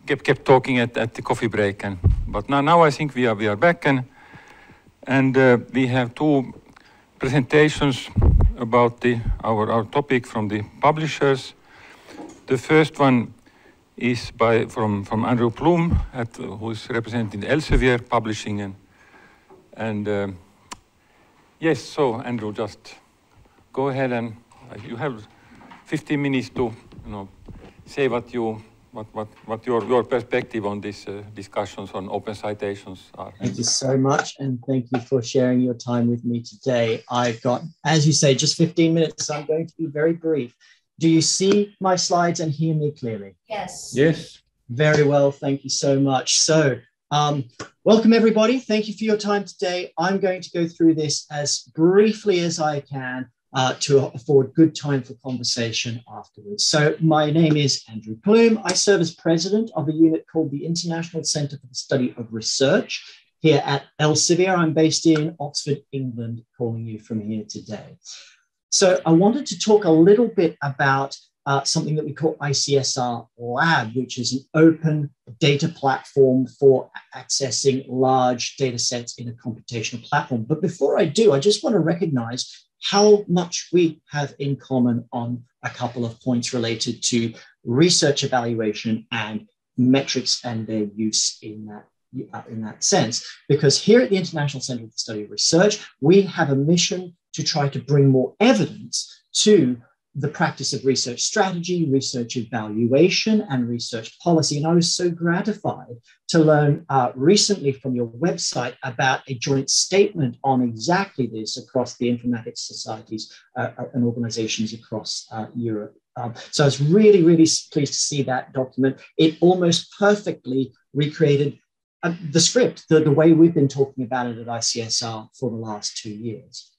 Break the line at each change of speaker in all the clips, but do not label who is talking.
kept talking at the coffee break, but now I think we are back, and we have two presentations about our topic from the publishers. The first one is from Andrew Bloom, who is representing Elsevier Publishing, and yes. So Andrew, just go ahead, and you have 15 minutes to say what your perspective on these discussions on open citations are.
Thank you so much, and thank you for sharing your time with me today. I've got, as you say, just 15 minutes, so I'm going to be very brief. Do you see my slides and hear me clearly?
Yes.
Yes.
Very well, thank you so much. So, welcome everybody. Thank you for your time today. I'm going to go through this as briefly as I can to afford good time for conversation afterwards. So my name is Andrew Bloom. I serve as president of a unit called the International Centre for the Study of Research here at Elsevier. I'm based in Oxford, England, calling you from here today. So I wanted to talk a little bit about something that we call ICSR Lab, which is an open data platform for accessing large data sets in a computational platform. But before I do, I just want to recognize how much we have in common on a couple of points related to research evaluation and metrics and their use in that sense. Because here at the International Centre for the Study of Research, we have a mission to try to bring more evidence to the practice of research strategy, research evaluation, and research policy. And I was so gratified to learn recently from your website about a joint statement on exactly this across the informatics societies and organizations across Europe. So I was really, really pleased to see that document. It almost perfectly recreated the script, the way we've been talking about it at ICSR for the last 2 years.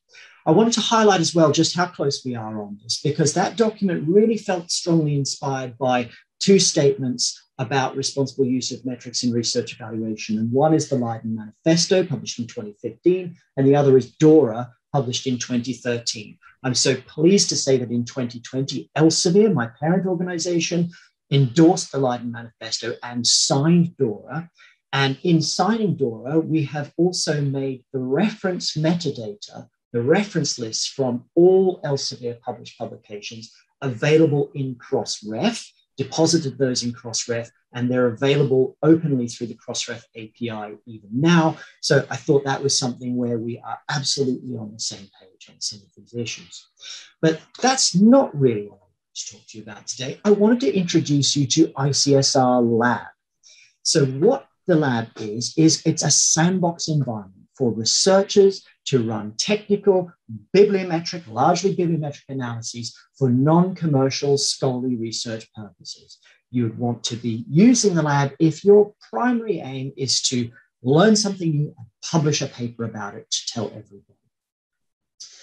I wanted to highlight as well just how close we are on this, because that document really felt strongly inspired by two statements about responsible use of metrics in research evaluation. And one is the Leiden Manifesto, published in 2015, and the other is DORA, published in 2013. I'm so pleased to say that in 2020, Elsevier, my parent organization, endorsed the Leiden Manifesto and signed DORA. And in signing DORA, we have also made the reference metadata, the reference lists from all Elsevier published publications available in Crossref, deposited those in Crossref, and they're available openly through the Crossref API even now. So I thought that was something where we are absolutely on the same page on some of these issues. But that's not really what I want to talk to you about today. I wanted to introduce you to ICSR Lab. So what the lab is it's a sandbox environment for researchers to run technical, bibliometric, largely bibliometric analyses for non-commercial scholarly research purposes. You would want to be using the lab if your primary aim is to learn something new and publish a paper about it to tell everybody.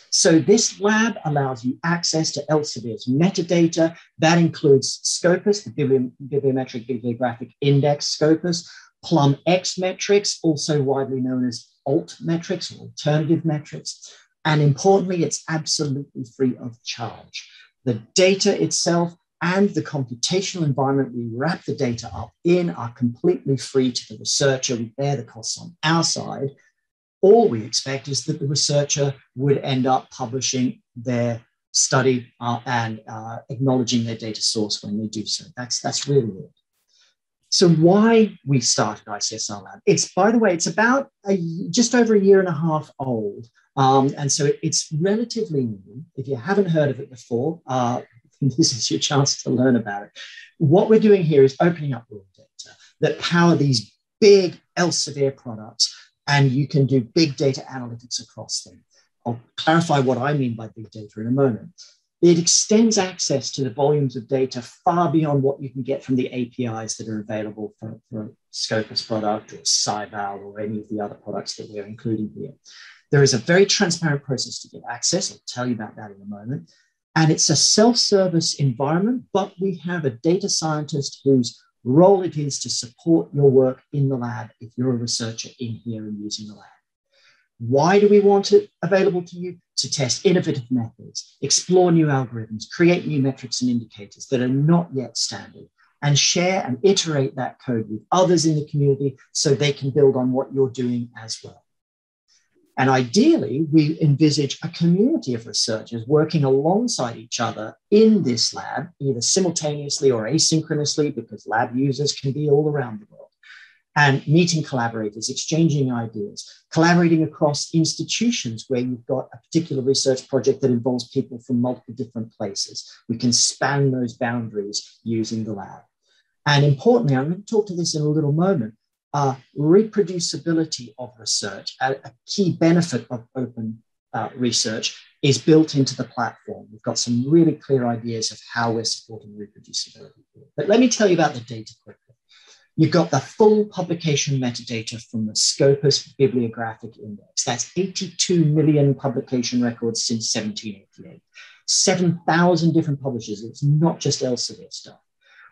So this lab allows you access to Elsevier's metadata. That includes Scopus, the bibliometric bibliographic index Scopus, Plum X metrics, also widely known as alt metrics or alternative metrics. And importantly, it's absolutely free of charge. The data itself and the computational environment we wrap the data up in are completely free to the researcher. We bear the costs on our side. All we expect is that the researcher would end up publishing their study and acknowledging their data source when they do so. That's really it. So why we started ICSR Lab? It's, by the way, it's about just over 1.5 years old. And so it's relatively new. If you haven't heard of it before, this is your chance to learn about it. What we're doing here is opening up raw data that power these big Elsevier products, and you can do big data analytics across them. I'll clarify what I mean by big data in a moment. It extends access to the volumes of data far beyond what you can get from the APIs that are available for a Scopus product or Scigraph or any of the other products that we're including here. There is a very transparent process to get access. I'll tell you about that in a moment. And it's a self-service environment, but we have a data scientist whose role it is to support your work in the lab if you're a researcher in here and using the lab. Why do we want it available to you? To test innovative methods, explore new algorithms, create new metrics and indicators that are not yet standard, and share and iterate that code with others in the community so they can build on what you're doing as well. And ideally, we envisage a community of researchers working alongside each other in this lab, either simultaneously or asynchronously, because lab users can be all around the world, and meeting collaborators, exchanging ideas, collaborating across institutions where you've got a particular research project that involves people from multiple different places. We can span those boundaries using the lab. And importantly, I'm going to talk to this in a little moment, reproducibility of research, a key benefit of open research, is built into the platform. We've got some really clear ideas of how we're supporting reproducibility. But let me tell you about the data quickly. You've got the full publication metadata from the Scopus Bibliographic Index. That's 82 million publication records since 1788. 7,000 different publishers. It's not just Elsevier stuff.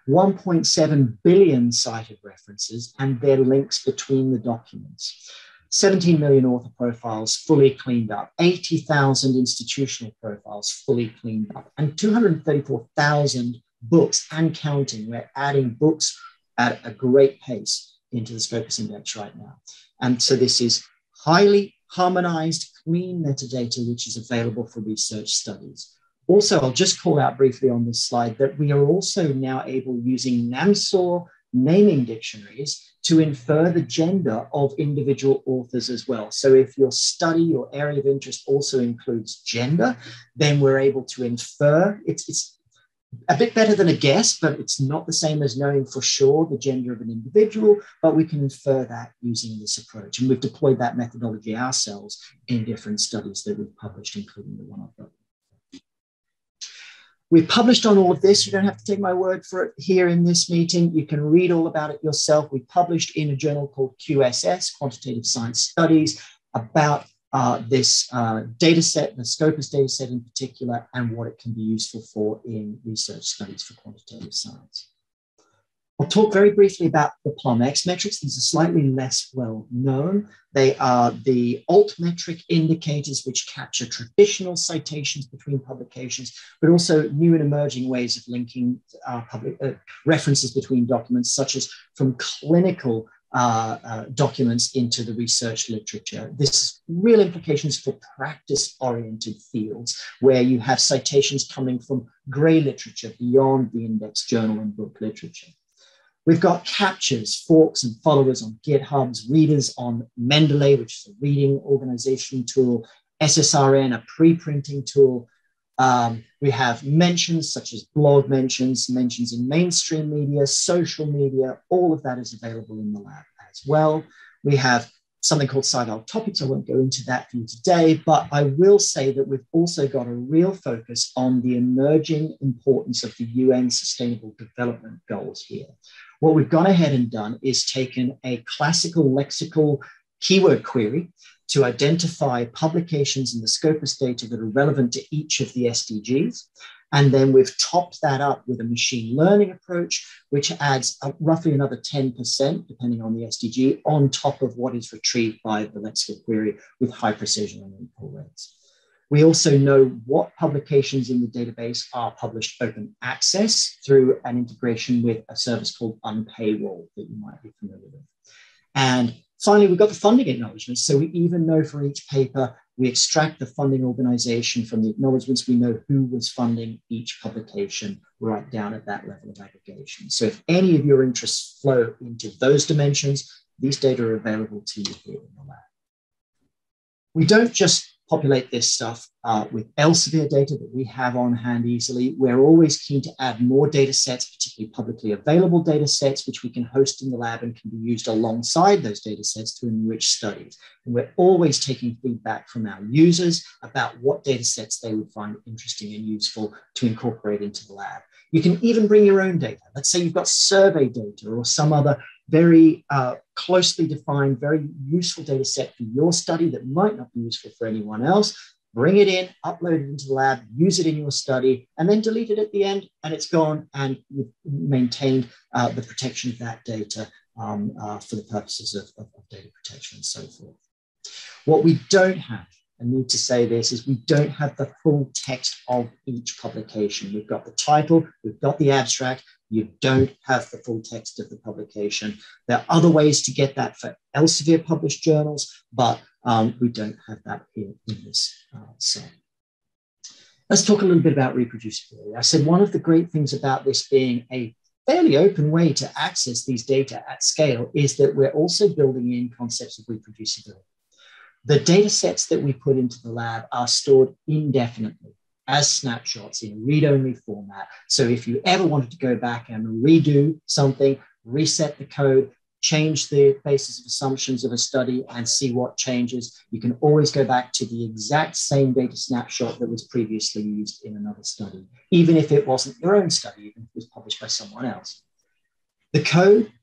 1.7 billion cited references and their links between the documents. 17 million author profiles fully cleaned up, 80,000 institutional profiles fully cleaned up, and 234,000 books and counting. We're adding books at a great pace into the Scopus Index right now. And so this is highly harmonized, clean metadata, which is available for research studies. Also, I'll just call out briefly on this slide that we are also now able, using NAMSOR naming dictionaries, to infer the gender of individual authors as well. So if your study, your area of interest also includes gender, then we're able to infer. It's a bit better than a guess, but it's not the same as knowing for sure the gender of an individual, but we can infer that using this approach. And we've deployed that methodology ourselves in different studies that we've published, including the one I've got. We've published on all of this. You don't have to take my word for it here in this meeting. You can read all about it yourself. We published in a journal called QSS, Quantitative Science Studies, about this data set, the Scopus data set in particular, and what it can be useful for in research studies for quantitative science. I'll talk very briefly about the PLOM-X metrics. These are slightly less well known. They are the altmetric indicators which capture traditional citations between publications, but also new and emerging ways of linking references between documents, such as from clinical documents into the research literature. This has real implications for practice-oriented fields where you have citations coming from grey literature beyond the index journal and book literature. We've got captures, forks, and followers on GitHubs, readers on Mendeley, which is a reading organization tool, SSRN, a pre-printing tool. We have mentions such as blog mentions, mentions in mainstream media, social media. All of that is available in the lab as well. We have something called Sci-Fi Topics. I won't go into that for you today, but I will say that we've also got a real focus on the emerging importance of the UN Sustainable Development Goals here. What we've gone ahead and done is taken a classical lexical keyword query to identify publications in the Scopus data that are relevant to each of the SDGs. And then we've topped that up with a machine learning approach, which adds roughly another 10%, depending on the SDG, on top of what is retrieved by the lexical query with high precision and equal rates. We also know what publications in the database are published open access through an integration with a service called Unpaywall that you might be familiar with. And finally, we've got the funding acknowledgements. So we even know for each paper, we extract the funding organization from the acknowledgements. We know who was funding each publication right down at that level of aggregation. So if any of your interests flow into those dimensions, these data are available to you here in the lab. We don't just populate this stuff with Elsevier data that we have on hand easily. We're always keen to add more data sets, particularly publicly available data sets, which we can host in the lab and can be used alongside those data sets to enrich studies. And we're always taking feedback from our users about what data sets they would find interesting and useful to incorporate into the lab. You can even bring your own data. Let's say you've got survey data or some other very closely defined, very useful data set for your study that might not be useful for anyone else. Bring it in, upload it into the lab, use it in your study, and then delete it at the end, and it's gone, and you've maintained the protection of that data for the purposes of data protection and so forth. What we don't have, I need to say this, is we don't have the full text of each publication. We've got the title, we've got the abstract. You don't have the full text of the publication. There are other ways to get that for Elsevier published journals, but we don't have that here in this set. Let's talk a little bit about reproducibility. I said one of the great things about this being a fairly open way to access these data at scale is that we're also building in concepts of reproducibility. The data sets that we put into the lab are stored indefinitely as snapshots in read-only format. So if you ever wanted to go back and redo something, reset the code, change the basis of assumptions of a study and see what changes, you can always go back to the exact same data snapshot that was previously used in another study, even if it wasn't your own study, even if it was published by someone else. The code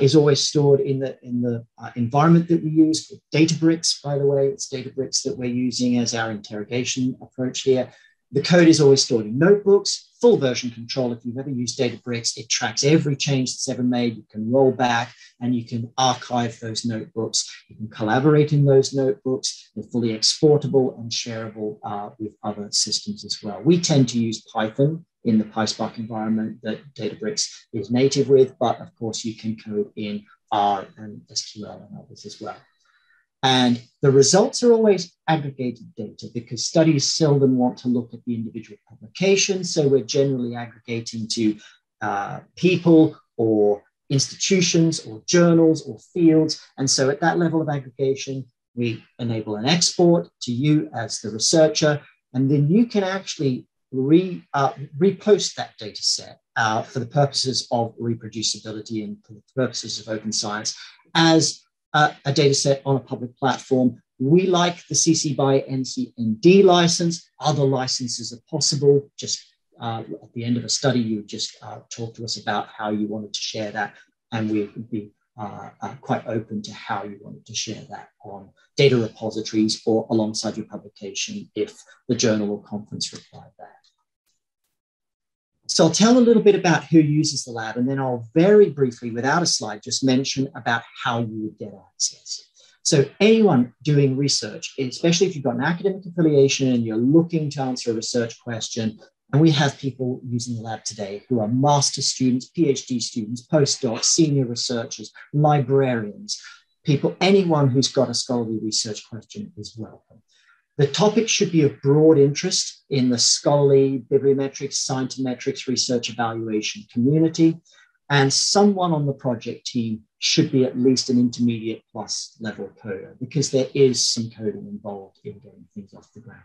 is always stored in the environment that we use. Databricks, by the way, it's Databricks that we're using as our interrogation approach here. The code is always stored in notebooks, full version control. If you've ever used Databricks, it tracks every change that's ever made. You can roll back and you can archive those notebooks. You can collaborate in those notebooks. They're fully exportable and shareable with other systems as well. We tend to use Python in the PySpark environment that Databricks is native with, but of course you can code in R and SQL and others as well. And the results are always aggregated data because studies seldom want to look at the individual publications. So we're generally aggregating to people or institutions or journals or fields. And so at that level of aggregation, we enable an export to you as the researcher, and then you can actually repost that data set for the purposes of reproducibility and for the purposes of open science as a data set on a public platform. We like the CC BY NCND license. Other licenses are possible. Just at the end of a study, you would just talk to us about how you wanted to share that, and we would be quite open to how you wanted to share that on data repositories or alongside your publication if the journal or conference required that. So I'll tell a little bit about who uses the lab, and then I'll very briefly, without a slide, just mention about how you would get access. So anyone doing research, especially if you've got an academic affiliation and you're looking to answer a research question, and we have people using the lab today who are master's students, PhD students, postdocs, senior researchers, librarians, anyone who's got a scholarly research question is welcome. The topic should be of broad interest in the scholarly, bibliometrics, scientometrics, research evaluation community, and someone on the project team should be at least an intermediate plus level coder because there is some coding involved in getting things off the ground.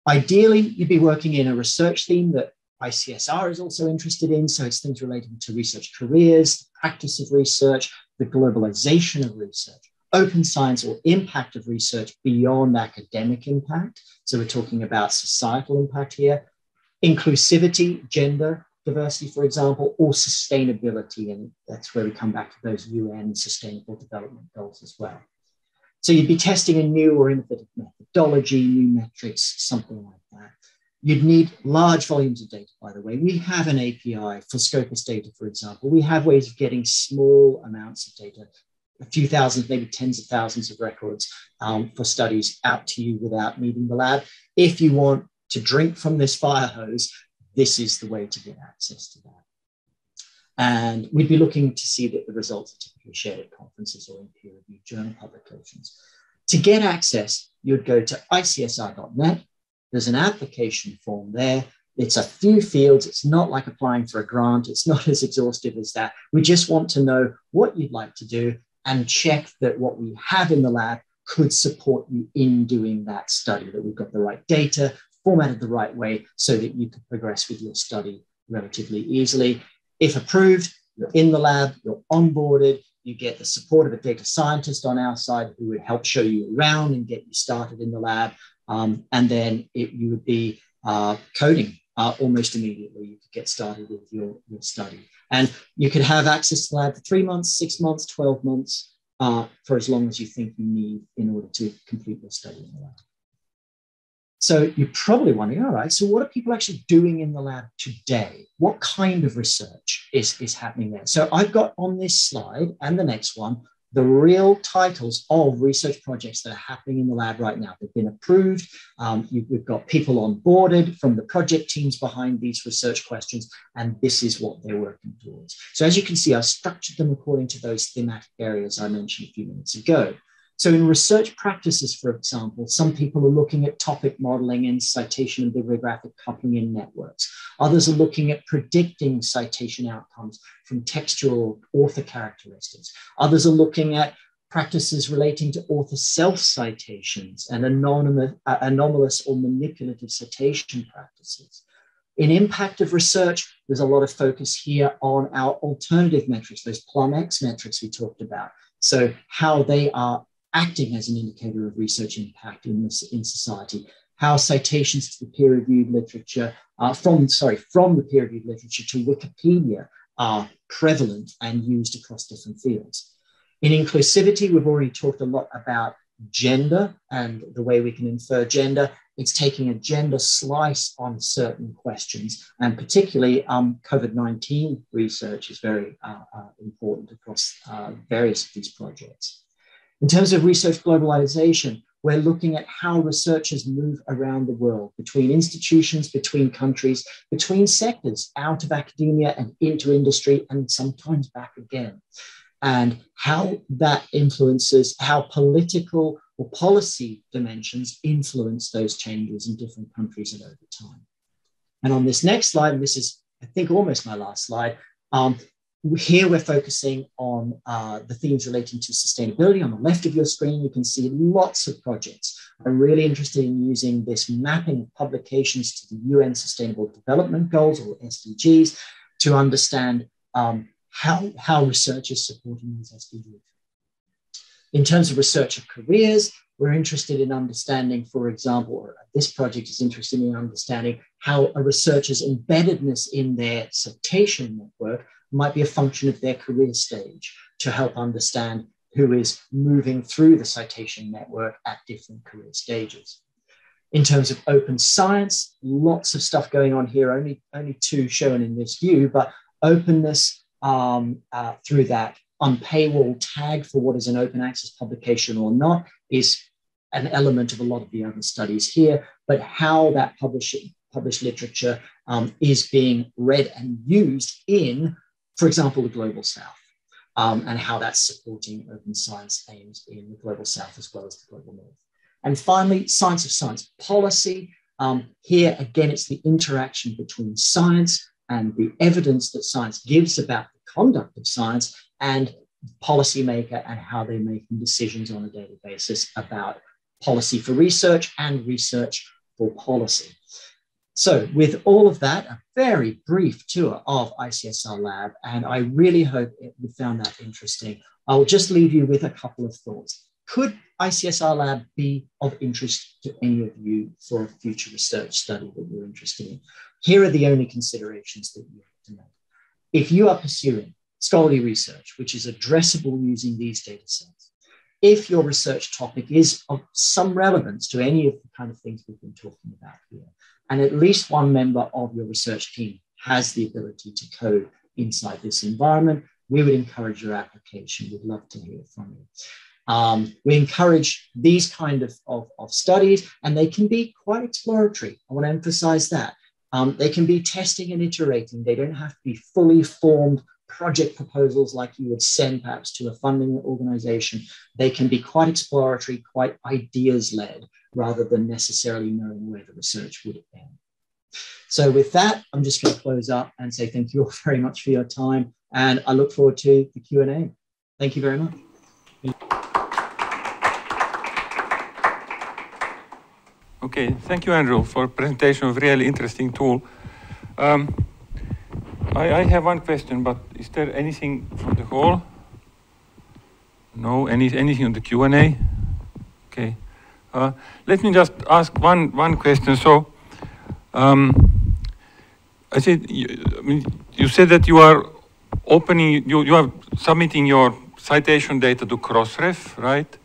Ideally, you'd be working in a research theme that ICSR is also interested in, so it's things relating to research careers, the practice of research, the globalization of research, open science or impact of research beyond academic impact. So we're talking about societal impact here, inclusivity, gender diversity, for example, or sustainability. And that's where we come back to those UN Sustainable Development Goals as well. So you'd be testing a new or innovative methodology, new metrics, something like that. You'd need large volumes of data, by the way. We have an API for Scopus data, for example. We have ways of getting small amounts of data, a few thousands, maybe tens of thousands of records for studies out to you without needing the lab. If you want to drink from this fire hose, this is the way to get access to that. And we'd be looking to see that the results are typically shared at conferences or in peer-reviewed journal publications. To get access, you'd go to icsr.net. There's an application form there. It's a few fields. It's not like applying for a grant. It's not as exhaustive as that. We just want to know what you'd like to do and check that what we have in the lab could support you in doing that study, that we've got the right data, formatted the right way so that you can progress with your study relatively easily. If approved, you're in the lab, you're onboarded, you get the support of a data scientist on our side who would help show you around and get you started in the lab. And then you would be coding almost immediately. You could get started with your study. And you could have access to the lab for 3 months, 6 months, 12 months, for as long as you think you need in order to complete your study in the lab. So you're probably wondering, all right, so what are people actually doing in the lab today? What kind of research is happening there? So I've got on this slide and the next one the real titles of research projects that are happening in the lab right now. They've been approved. We've got people onboarded from the project teams behind these research questions, and this is what they're working towards. So as you can see, I've structured them according to those thematic areas I mentioned a few minutes ago. So in research practices, for example, some people are looking at topic modeling and citation and bibliographic coupling in networks. Others are looking at predicting citation outcomes from textual author characteristics. Others are looking at practices relating to author self-citations and anomalous or manipulative citation practices. In impact of research, there's a lot of focus here on our alternative metrics, those PLUM-X metrics we talked about. So how they are acting as an indicator of research impact in society, how citations to the peer-reviewed literature, from the peer-reviewed literature to Wikipedia are prevalent and used across different fields. In inclusivity, we've already talked a lot about gender and the way we can infer gender. It's taking a gender slice on certain questions, and particularly COVID-19 research is very important across various of these projects. In terms of research globalization, we're looking at how researchers move around the world, between institutions, between countries, between sectors, out of academia and into industry, and sometimes back again. And how that influences, how political or policy dimensions influence those changes in different countries and over time. And on this next slide, and this is, I think, almost my last slide, here we're focusing on the themes relating to sustainability. On the left of your screen, you can see lots of projects. I'm really interested in using this mapping of publications to the UN Sustainable Development Goals, or SDGs, to understand how research is supporting these SDGs. In terms of researcher careers, we're interested in understanding, for example, or this project is interested in understanding how a researcher's embeddedness in their citation network might be a function of their career stage, to help understand who is moving through the citation network at different career stages. In terms of open science, lots of stuff going on here, only two shown in this view, but openness through that unpaywall tag for what is an open access publication or not is an element of a lot of the other studies here, but how that published literature is being read and used in, for example, the Global South, and how that's supporting open science aims in the Global South as well as the Global North. And finally, science of science policy. Here, again, it's the interaction between science and the evidence that science gives about the conduct of science and policymaker and how they're making decisions on a daily basis about policy for research and research for policy. So with all of that, a very brief tour of ICSR Lab, and I really hope you found that interesting. I'll just leave you with a couple of thoughts. Could ICSR Lab be of interest to any of you for a future research study that you're interested in? Here are the only considerations that you have to make. If you are pursuing scholarly research, which is addressable using these data sets, if your research topic is of some relevance to any of the kind of things we've been talking about here, and at least one member of your research team has the ability to code inside this environment, we would encourage your application. We'd love to hear from you. We encourage these kind of studies, and they can be quite exploratory. I want to emphasize that. They can be testing and iterating. They don't have to be fully formed project proposals like you would send perhaps to a funding organization. They can be quite exploratory, quite ideas-led, rather than necessarily knowing where the research would end. So with that, I'm just going to close up and say thank you all very much for your time, and I look forward to the Q&A. Thank you very much.
Okay, thank you, Andrew, for a presentation of a really interesting tool. I have one question, but is there anything from the hall? No, anything on the Q&A? Okay. Let me just ask one question. So, I said, you said that you are opening, you are submitting your citation data to Crossref, right?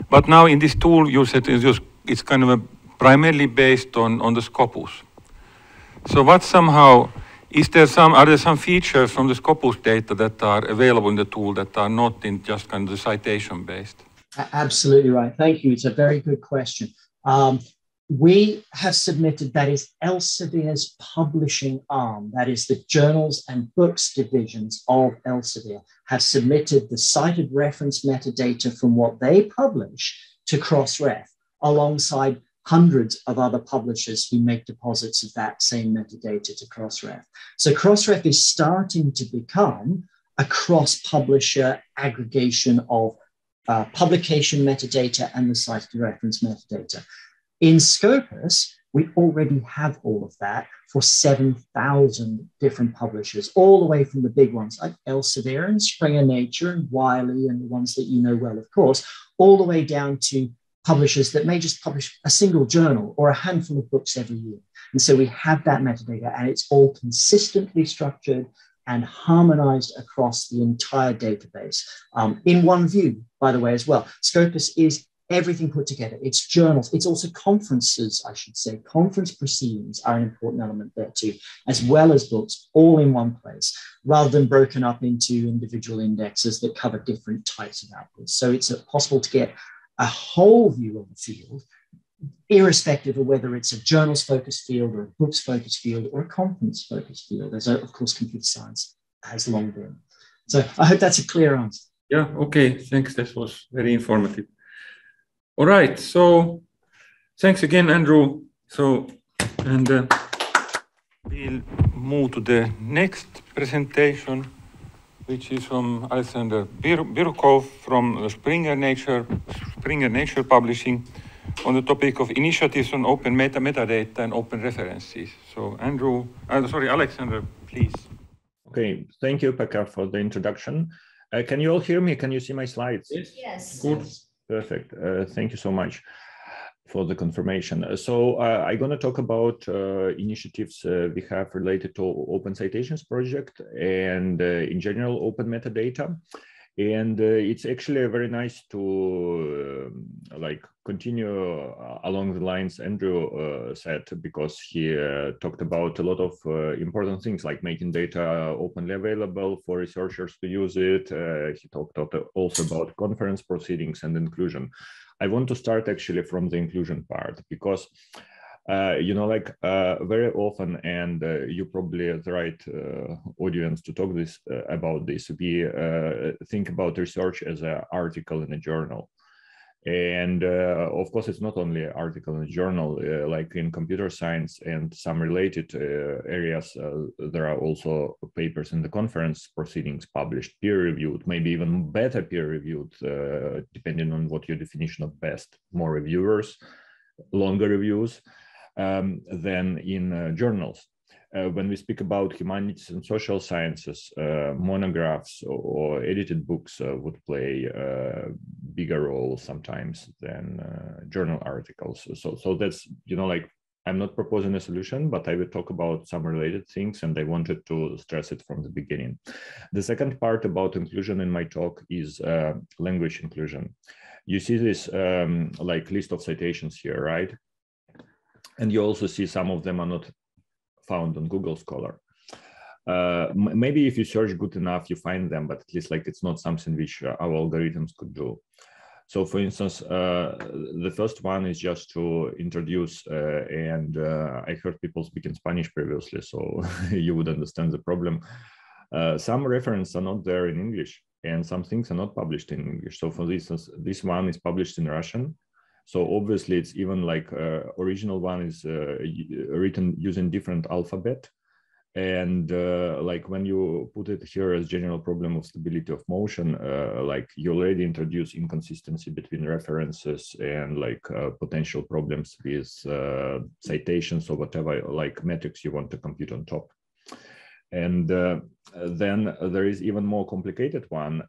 But now in this tool, you said it's kind of primarily based on the Scopus. So what somehow Are there some features from the Scopus data that are available in the tool that are not in just kind of the citation based?
Absolutely right. Thank you. It's a very good question. We have submitted, that is Elsevier's publishing arm, that is the journals and books divisions of Elsevier, have submitted the cited reference metadata from what they publish to Crossref, alongside hundreds of other publishers who make deposits of that same metadata to Crossref. So Crossref is starting to become a cross-publisher aggregation of publication metadata and the cited reference metadata. In Scopus, we already have all of that for 7,000 different publishers, all the way from the big ones like Elsevier and Springer Nature and Wiley and the ones that you know well, of course, all the way down to publishers that may just publish a single journal or a handful of books every year. And so we have that metadata, and it's all consistently structured and harmonized across the entire database in one view, by the way, as well. Scopus is everything put together. It's journals. It's also conferences, I should say. Conference proceedings are an important element there too, as well as books, all in one place, rather than broken up into individual indexes that cover different types of outputs. So it's possible to get a whole view of the field, irrespective of whether it's a journals-focused field or a books-focused field or a conference-focused field, as of course computer science has long been. So I hope that's a clear answer.
Yeah, okay, thanks. That was very informative. All right, so thanks again, Andrew. So, and we'll move to the next presentation, which is from Alexander Birkov from Springer Nature Publishing, on the topic of initiatives on open metadata and open references. So Alexander, please.
Okay, thank you, Pekka, for the introduction. Can you all hear me? Can you see my slides?
Yes.
Good, perfect. Thank you so much for the confirmation. So I'm going to talk about initiatives we have related to Open Citations project and in general open metadata. And it's actually very nice to continue along the lines Andrew said, because he talked about a lot of important things like making data openly available for researchers to use it. He talked also about conference proceedings and inclusion. I want to start actually from the inclusion part, because very often, and you probably are the right audience to talk about this, we think about research as an article in a journal. And of course, it's not only an article in a journal, like in computer science and some related areas, there are also papers in the conference proceedings published, peer-reviewed, maybe even better peer-reviewed, depending on what your definition of best, more reviewers, longer reviews than in journals. When we speak about humanities and social sciences, monographs or edited books would play a bigger role sometimes than journal articles. So that's, I'm not proposing a solution, but I will talk about some related things, and I wanted to stress it from the beginning. The second part about inclusion in my talk is language inclusion. You see this list of citations here, right? And you also see some of them are not found on Google Scholar. Maybe if you search good enough, you find them, but at least it's not something which our algorithms could do. So for instance, the first one is just to introduce, and I heard people speak in Spanish previously, so you would understand the problem. Some references are not there in English, and some things are not published in English. So for instance, this one is published in Russian. So obviously it's even original one is written using different alphabet. And when you put it here as general problem of stability of motion, you already introduce inconsistency between references and potential problems with citations or whatever metrics you want to compute on top. And then there is even more complicated one.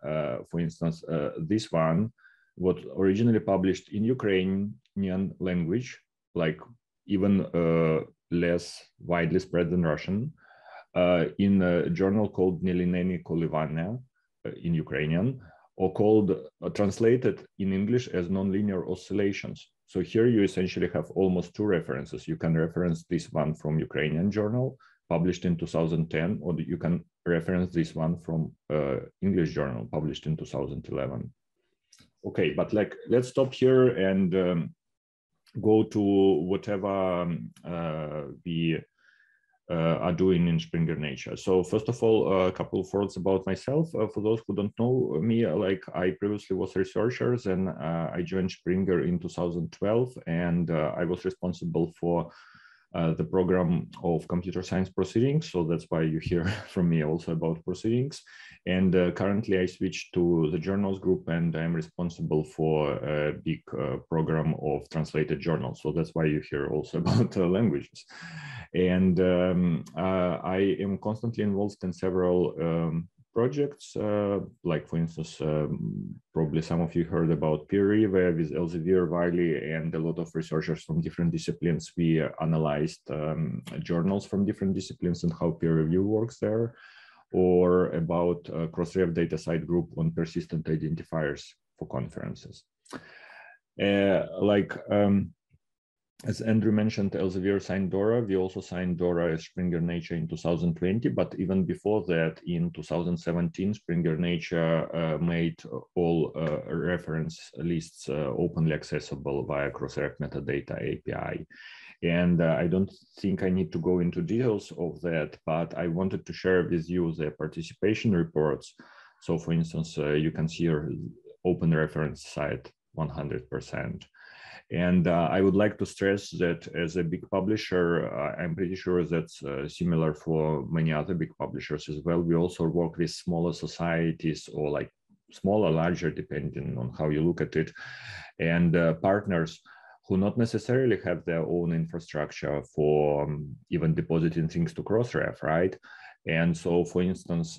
For instance, this one, what originally published in Ukrainian language, even less widely spread than Russian, in a journal called Nelineni Kolivania in Ukrainian, or called translated in English as nonlinear oscillations. So here you essentially have almost two references. You can reference this one from Ukrainian journal published in 2010, or you can reference this one from English journal published in 2011. Okay, but like, let's stop here and go to whatever we are doing in Springer Nature. So first of all, a couple of words about myself. For those who don't know me, like I previously was a researcher, and I joined Springer in 2012, and I was responsible for the program of computer science proceedings. So that's why you hear from me also about proceedings. And currently I switched to the journals group, and I'm responsible for a big program of translated journals. So that's why you hear also about languages. And I am constantly involved in several projects, like for instance, probably some of you heard about peer review with Elsevier, Wiley, and a lot of researchers from different disciplines. We analyzed journals from different disciplines and how peer review works there, or about Crossref data site group on persistent identifiers for conferences. As Andrew mentioned, Elsevier signed DORA. We also signed DORA as Springer Nature in 2020, but even before that, in 2017, Springer Nature made all reference lists openly accessible via Crossref metadata API. And I don't think I need to go into details of that, but I wanted to share with you the participation reports. So for instance, you can see your open reference site 100%. And I would like to stress that as a big publisher, I'm pretty sure that's similar for many other big publishers as well. We also work with smaller societies, or like smaller, larger, depending on how you look at it, and partners who not necessarily have their own infrastructure for even depositing things to Crossref, right? And so, for instance,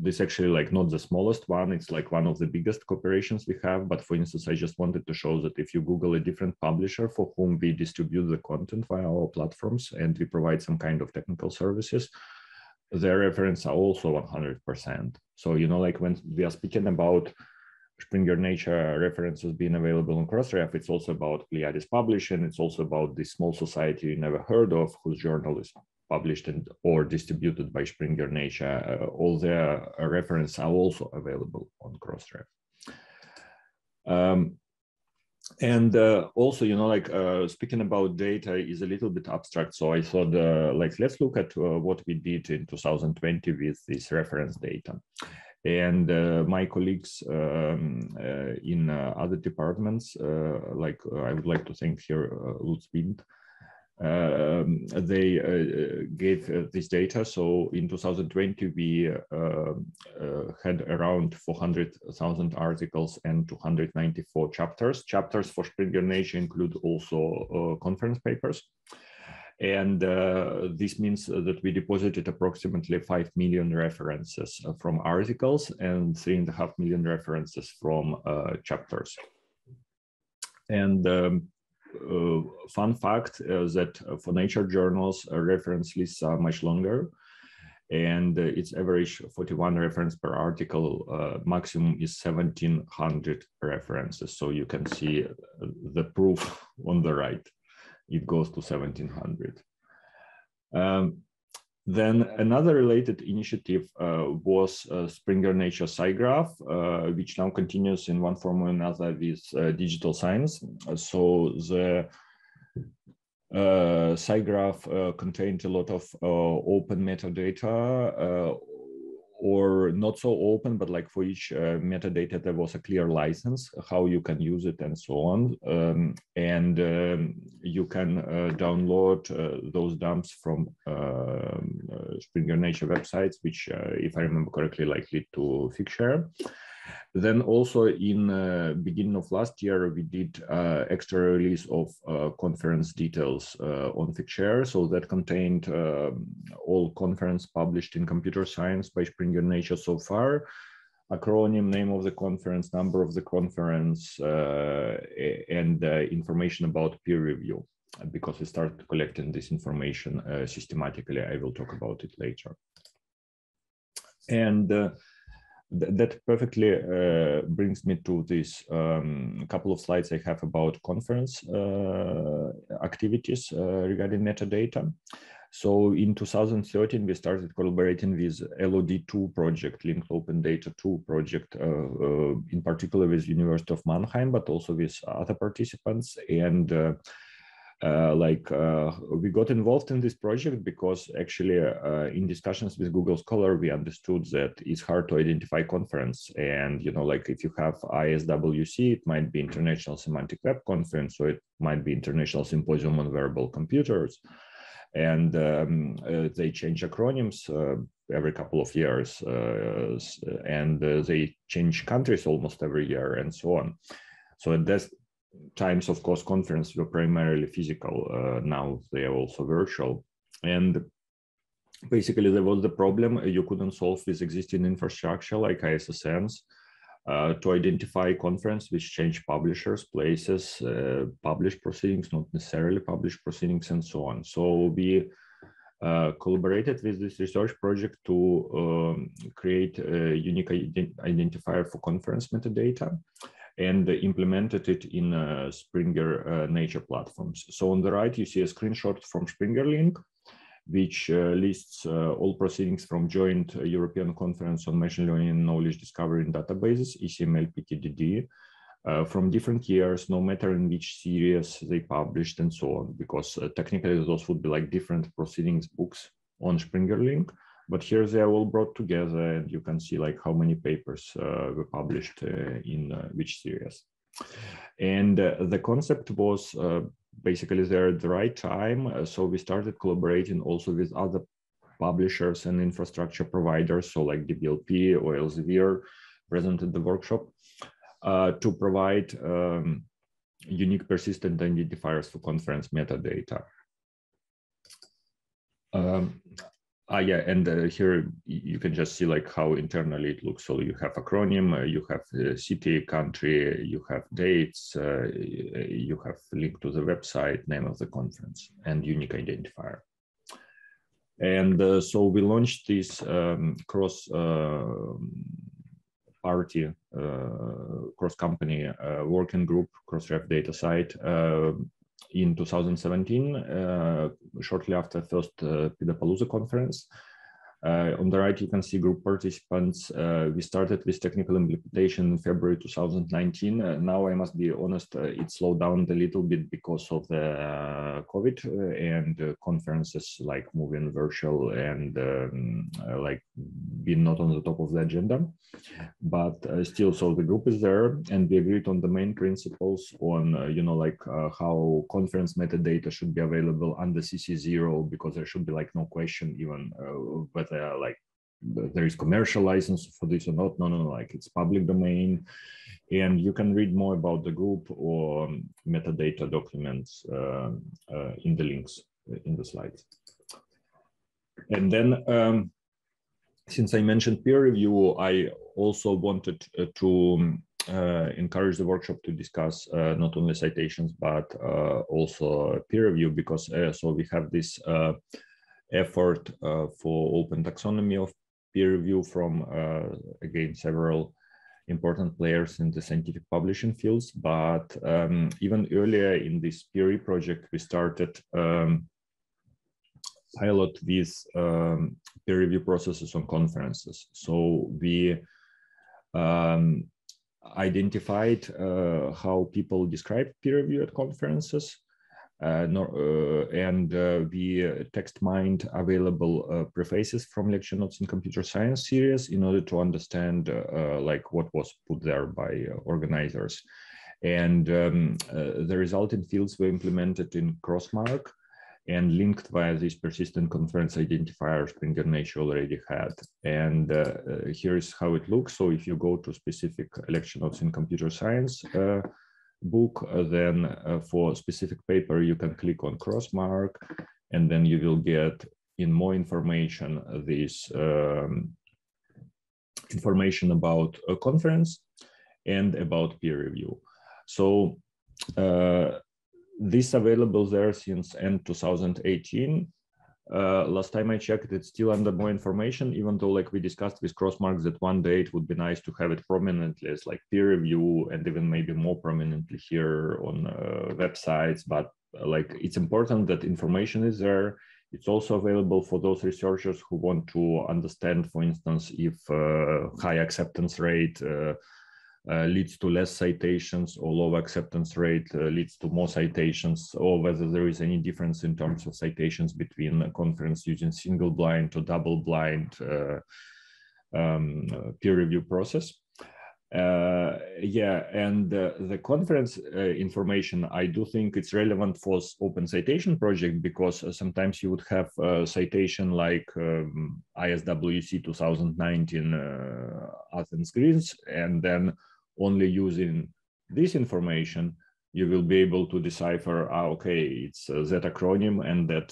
this actually like not the smallest one, it's like one of the biggest cooperations we have. But for instance, I just wanted to show that if you Google a different publisher for whom we distribute the content via our platforms and we provide some kind of technical services, their references are also 100%. So, you know, like when we are speaking about Springer Nature references being available on Crossref, it's also about Pleiades Publishing. It's also about this small society you never heard of, whose journal is published and or distributed by Springer Nature. All their references are also available on Crossref. Also, you know, like speaking about data is a little bit abstract. So I thought, like, let's look at what we did in 2020 with this reference data. And my colleagues in other departments, like I would like to thank here Lutz Wind, they gave this data. So in 2020, we had around 400,000 articles and 294 chapters. Chapters for Springer Nature include also conference papers. And this means that we deposited approximately 5 million references from articles and 3.5 million references from chapters. And fun fact is that for nature journals, reference lists are much longer, and its average 41 reference per article, maximum is 1,700 references. So you can see the proof on the right. It goes to 1,700. Then another related initiative was Springer Nature Scigraph, which now continues in one form or another with digital science. So the Scigraph contained a lot of open metadata, or not so open, but like for each metadata, there was a clear license, how you can use it and so on. You can download those dumps from Springer Nature websites, which, if I remember correctly, lead to Figshare. Then also in beginning of last year, we did extra release of conference details on Figshare. So that contained all conference published in computer science by Springer Nature so far, acronym, name of the conference, number of the conference, and information about peer review, because we started collecting this information systematically. I will talk about it later. And that perfectly brings me to this couple of slides I have about conference activities regarding metadata. So in 2013, we started collaborating with LOD2 project, Linked Open Data 2 project, in particular with University of Mannheim, but also with other participants. And we got involved in this project because actually in discussions with Google Scholar, we understood that it's hard to identify conference. And, you know, like if you have ISWC, it might be International Semantic Web Conference, so it might be International Symposium on Wearable Computers. And they change acronyms every couple of years, and they change countries almost every year and so on. So at this times, of course, conferences were primarily physical. Now they are also virtual. And basically there was the problem you couldn't solve with existing infrastructure like ISSNs to identify conference which change publishers, places, publish proceedings, not necessarily publish proceedings, and so on. So we collaborated with this research project to create a unique identifier for conference metadata and implemented it in Springer Nature platforms. So on the right, you see a screenshot from Springer Link, which lists all proceedings from joint European Conference on Machine Learning and Knowledge Discovery in Databases, ECML-PTDD, from different years, no matter in which series they published and so on, because technically those would be like different proceedings books on Springer Link, but here they are all brought together and you can see like how many papers were published in which series. And the concept was basically there at the right time. So we started collaborating also with other publishers and infrastructure providers, so like DBLP or Elsevier present at the workshop, to provide unique persistent identifiers for conference metadata. Yeah, and here you can just see like how internally it looks. So you have acronym, you have city, country, you have dates, you have link to the website, name of the conference, and unique identifier. And so we launched this cross-party, cross-company working group, cross-ref data site in 2017, shortly after first PDApalooza conference. On the right, you can see group participants. We started with technical implementation in February 2019. Now, I must be honest, it slowed down a little bit because of the COVID and conferences like moving virtual and like being not on the top of the agenda. But still, so the group is there, and we agreed on the main principles on, you know, like how conference metadata should be available under CC0, because there should be like no question even whether like there is commercial license for this or not. No, like it's public domain, and you can read more about the group or metadata documents in the links in the slides. And then since I mentioned peer review, I also wanted to encourage the workshop to discuss not only citations, but also peer review, because so we have this effort for open taxonomy of peer review from, again, several important players in the scientific publishing fields. But even earlier in this peer review project, we started pilot with peer review processes on conferences. So we identified how people describe peer review at conferences, and we text mined available prefaces from lecture notes in computer science series in order to understand like what was put there by organizers. And the resulting fields were implemented in Crossmark and linked via this persistent conference identifier Springer Nature already had. And here's how it looks. So if you go to specific lecture notes in computer science book, then for specific paper, you can click on Crossmark, and then you will get in more information this information about a conference and about peer review. So this available there since end 2018. Last time I checked, it's still under more information, even though like we discussed with Crossmark that one day it would be nice to have it prominently as like peer review and even maybe more prominently here on websites. But like it's important that information is there It's also available for those researchers who want to understand, for instance, if high acceptance rate leads to less citations, or low acceptance rate leads to more citations, or whether there is any difference in terms of citations between a conference using single blind or double blind peer review process. The conference information, I do think it's relevant for open citation project, because sometimes you would have a citation like ISWC 2019 Athens, Greece, and then only using this information, you will be able to decipher, okay, it's that acronym and that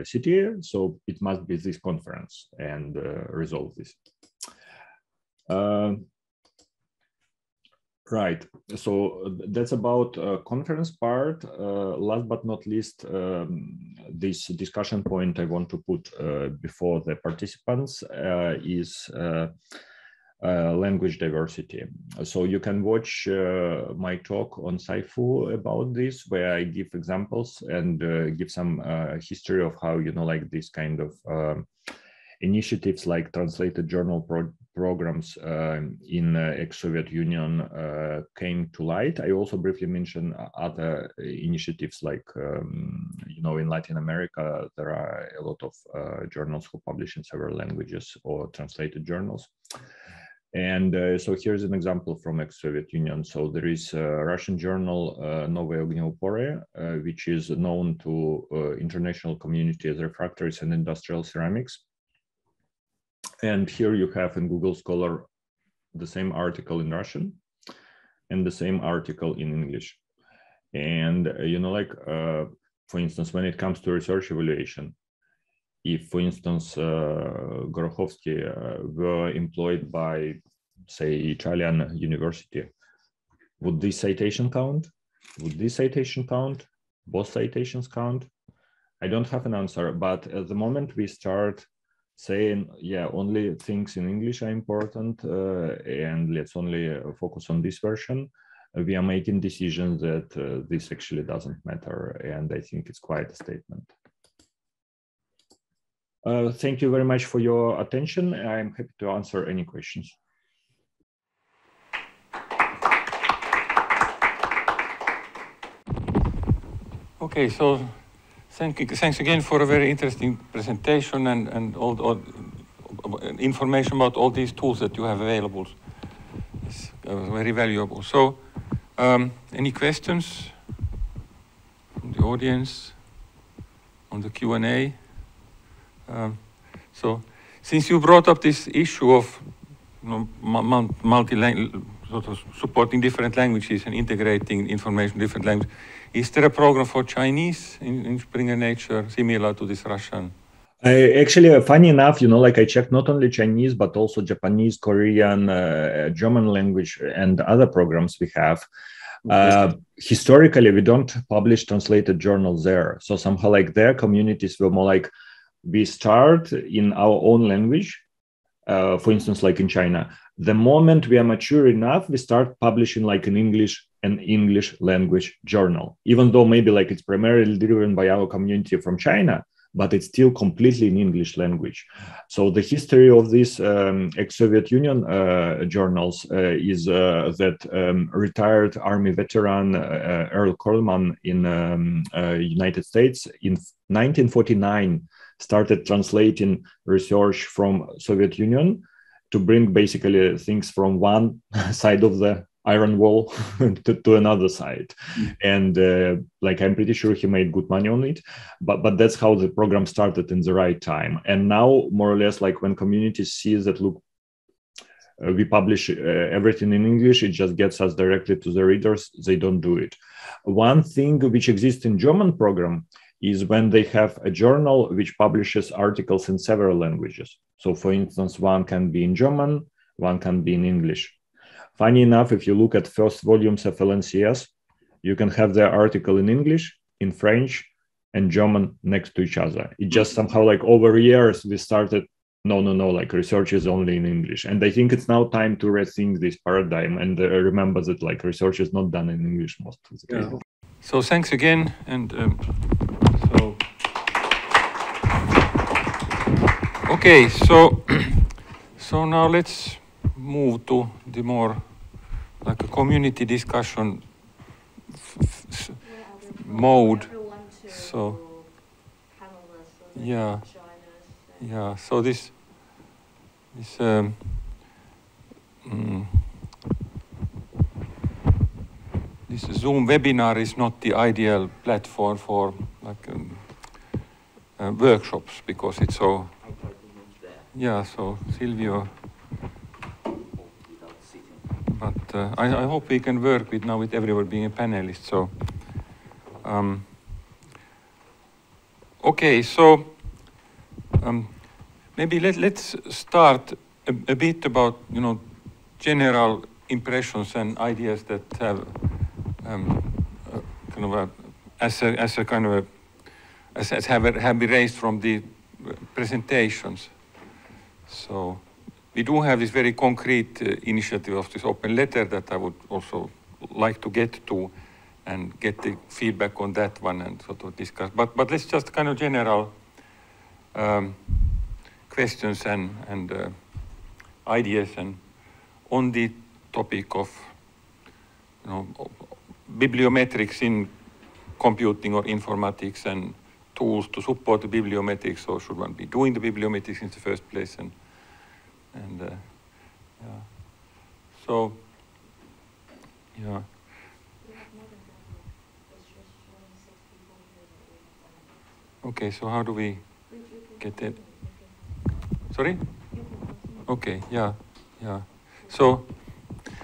city, so it must be this conference, and resolve this. Right, so that's about conference part. Last but not least, this discussion point I want to put before the participants is language diversity. So you can watch my talk on SciFu about this, where I give examples and give some history of how, this kind of initiatives like translated journal programs in ex-Soviet Union came to light. I also briefly mentioned other initiatives like, in Latin America, there are a lot of journals who publish in several languages or translated journals. And so here's an example from ex-Soviet Union. So there is a Russian journal, Novoye Ogneupory, which is known to international community as refractories and industrial ceramics. And here you have in Google Scholar the same article in Russian and the same article in English. And, for instance, when it comes to research evaluation, if, for instance, Gorokhovsky were employed by, say, Italian university, would this citation count? Would this citation count? Both citations count? I don't have an answer, but at the moment we start saying, yeah, only things in English are important, and let's only focus on this version, we are making decisions that this actually doesn't matter, and I think it's quite a statement. Thank you very much for your attention. I'm happy to answer any questions.
Okay, so thanks again for a very interesting presentation and all information about all these tools that you have available. It's very valuable. So, any questions from the audience on the Q&A? So, since you brought up this issue of sort of supporting different languages and integrating information in different languages, is there a program for Chinese in Springer Nature similar to this Russian?
Actually, funny enough, I checked not only Chinese, but also Japanese, Korean, German language, and other programs we have. Historically, we don't publish translated journals there. So somehow their communities were more like, we start in our own language, for instance, like in China. The moment we are mature enough, we start publishing an English language journal, even though maybe it's primarily driven by our community from China, but it's still completely in English language. So the history of these ex-Soviet Union journals is that retired Army veteran Earl Coleman in United States in 1949 started translating research from Soviet Union to bring basically things from one side of the iron wall to another side. And I'm pretty sure he made good money on it, but that's how the program started in the right time. And now more or less when communities see that, look, we publish everything in English, it just gets us directly to the readers, they don't do it. One thing which exists in German program is when they have a journal which publishes articles in several languages. So for instance, one can be in German, one can be in English. Funny enough, if you look at first volumes of LNCS, you can have their article in English, in French, and German next to each other. It just somehow over years, we started, no, research is only in English. And I think it's now time to rethink this paradigm and remember that research is not done in English most of the time.
So thanks again. And So, okay, so so now let's move to the more like a community discussion mode. So yeah, yeah. So this Zoom webinar is not the ideal platform for like workshops because it's so. Yeah, so Silvio. But I hope we can work with now with everyone being a panelist. So, okay, so maybe let's start a bit about general impressions and ideas that have kind of have been raised from the presentations. So we do have this very concrete initiative of this open letter that I would also like to get to and get the feedback on that one and sort of discuss. But let's just kind of general questions and ideas and on the topic of bibliometrics in computing or informatics and tools to support the bibliometrics, or should one be doing the bibliometrics in the first place? And yeah. So yeah. Okay, so how do we get it? Sorry? Okay, yeah, yeah. So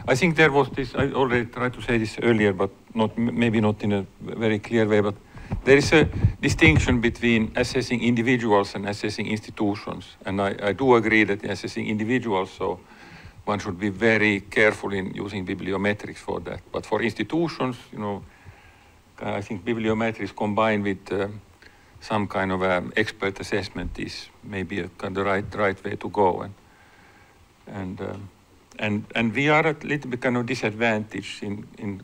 I think there was this, I already tried to say this earlier, but maybe not in a very clear way, but there is a distinction between assessing individuals and assessing institutions. And I do agree that in assessing individuals, so one should be very careful in using bibliometrics for that. But for institutions, I think bibliometrics combined with some kind of expert assessment is maybe the right way to go. And we are a little bit kind of disadvantaged in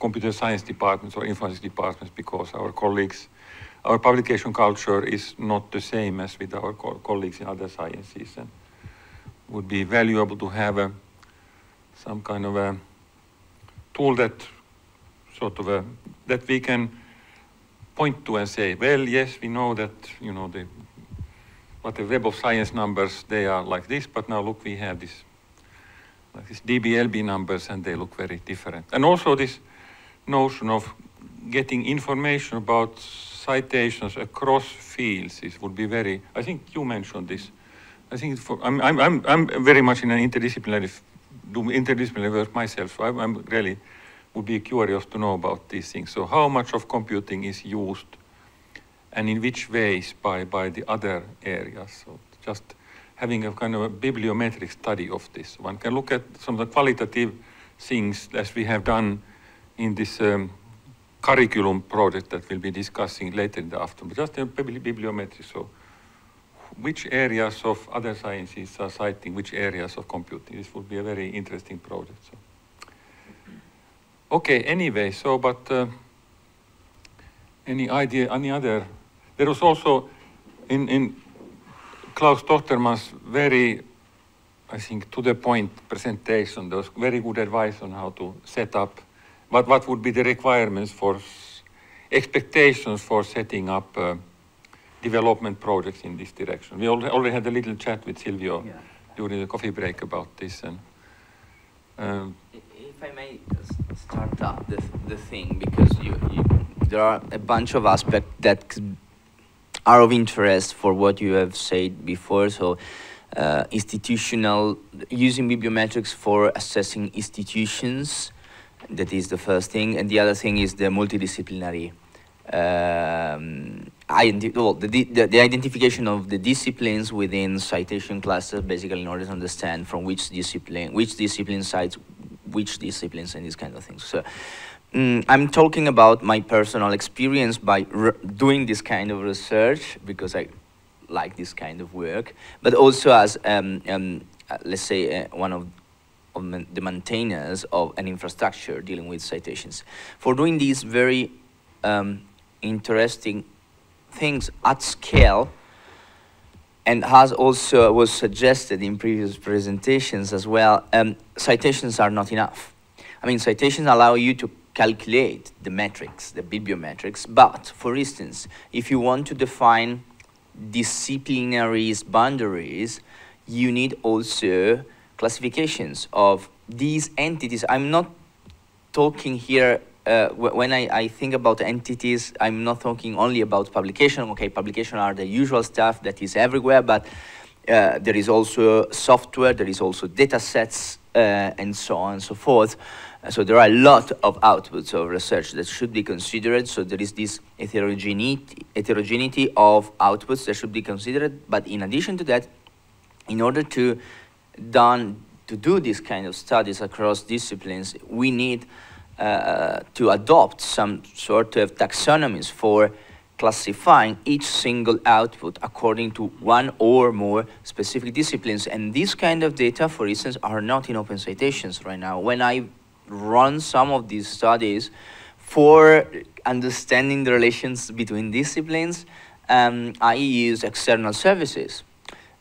computer science departments or informatics departments because our colleagues, our publication culture is not the same as with our colleagues in other sciences, and would be valuable to have some kind of a tool that sort of that we can point to and say, well, yes, we know that what the Web of Science numbers, they are like this, but now look, we have this like these DBLB numbers, and they look very different. And also this notion of getting information about citations across fields would be very. I think you mentioned this. I think I'm very much in an interdisciplinary work myself. So I'm really would be curious to know about these things. So how much of computing is used, and in which ways by the other areas? So just having a kind of a bibliometric study of this. One can look at some of the qualitative things as we have done in this curriculum project that we'll be discussing later in the afternoon. Just a bibliometry. So which areas of other sciences are citing which areas of computing? This would be a very interesting project. So. Okay, anyway, so but any idea, any other? There was also in Klaus Tochtermann's very, I think, to the point presentation, there was very good advice on how to set up, what would be the requirements for expectations for setting up development projects in this direction. We already had a little chat with Silvio during the coffee break about this. And
if I may start up the thing, because there are a bunch of aspects that are of interest for what you have said before. So institutional, using bibliometrics for assessing institutions, that is the first thing. And the other thing is the multidisciplinary the identification of the disciplines within citation clusters, basically in order to understand from which discipline cites which disciplines and these kind of things. So I'm talking about my personal experience by doing this kind of research because I like this kind of work, but also as let's say one of the maintainers of an infrastructure dealing with citations. For doing this very interesting things at scale, and has also was suggested in previous presentations as well, citations are not enough. I mean, citations allow you to calculate the metrics, the bibliometrics, but for instance, if you want to define disciplinary boundaries, you need also classifications of these entities. I'm not talking here, when I think about entities, I'm not talking only about publication. Okay, publication are the usual stuff that is everywhere, but there is also software, there is also data sets, and so on and so forth. So there are a lot of outputs of research that should be considered. So there is this heterogeneity of outputs that should be considered. But in addition to that, in order to do this kind of studies across disciplines, we need to adopt some sort of taxonomies for classifying each single output according to one or more specific disciplines. And this kind of data, for instance, are not in open citations right now. When I run some of these studies for understanding the relations between disciplines, I use external services.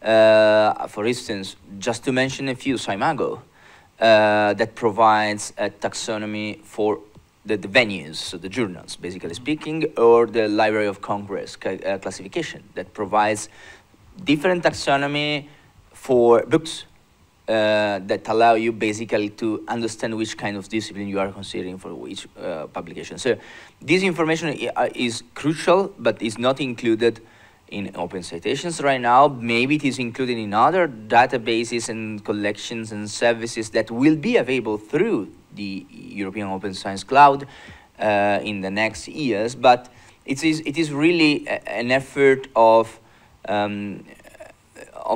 For instance, just to mention a few, Scimago, that provides a taxonomy for the venues, so the journals, basically speaking, or the Library of Congress classification that provides different taxonomy for books that allow you basically to understand which kind of discipline you are considering for which publication. So this information is crucial, but is not included in open citations right now. Maybe it is included in other databases and collections and services that will be available through the European Open Science Cloud in the next years, but it is really an effort of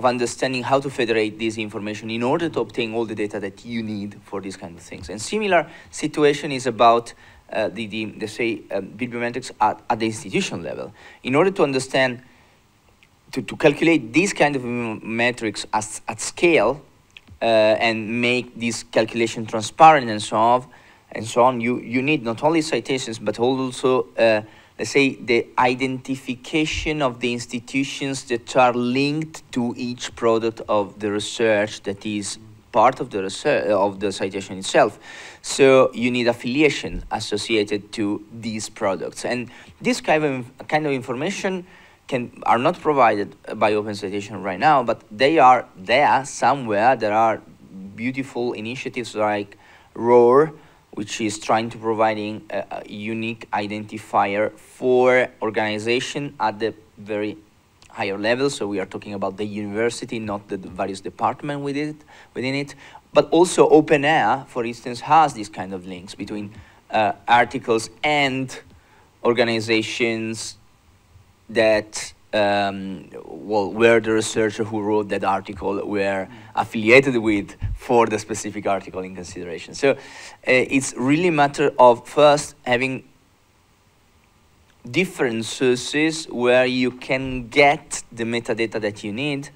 understanding how to federate this information in order to obtain all the data that you need for these kind of things. And similar situation is about bibliometrics at the institution level. In order to understand, to calculate these kind of metrics at scale, and make this calculation transparent and so on, you need not only citations, but also, let's say, the identification of the institutions that are linked to each product of the research that is part of the research, of the citation itself. So you need affiliation associated to these products. And this kind of information are not provided by Open Citation right now, but they are there somewhere. There are beautiful initiatives like ROAR, which is trying to providing a unique identifier for organization at the very higher level. So we are talking about the university, not the various departments within it. But also OpenAir, for instance, has these kind of links between articles and organizations that where the researcher who wrote that article were affiliated with for the specific article in consideration. So it's really a matter of first having different sources where you can get the metadata that you need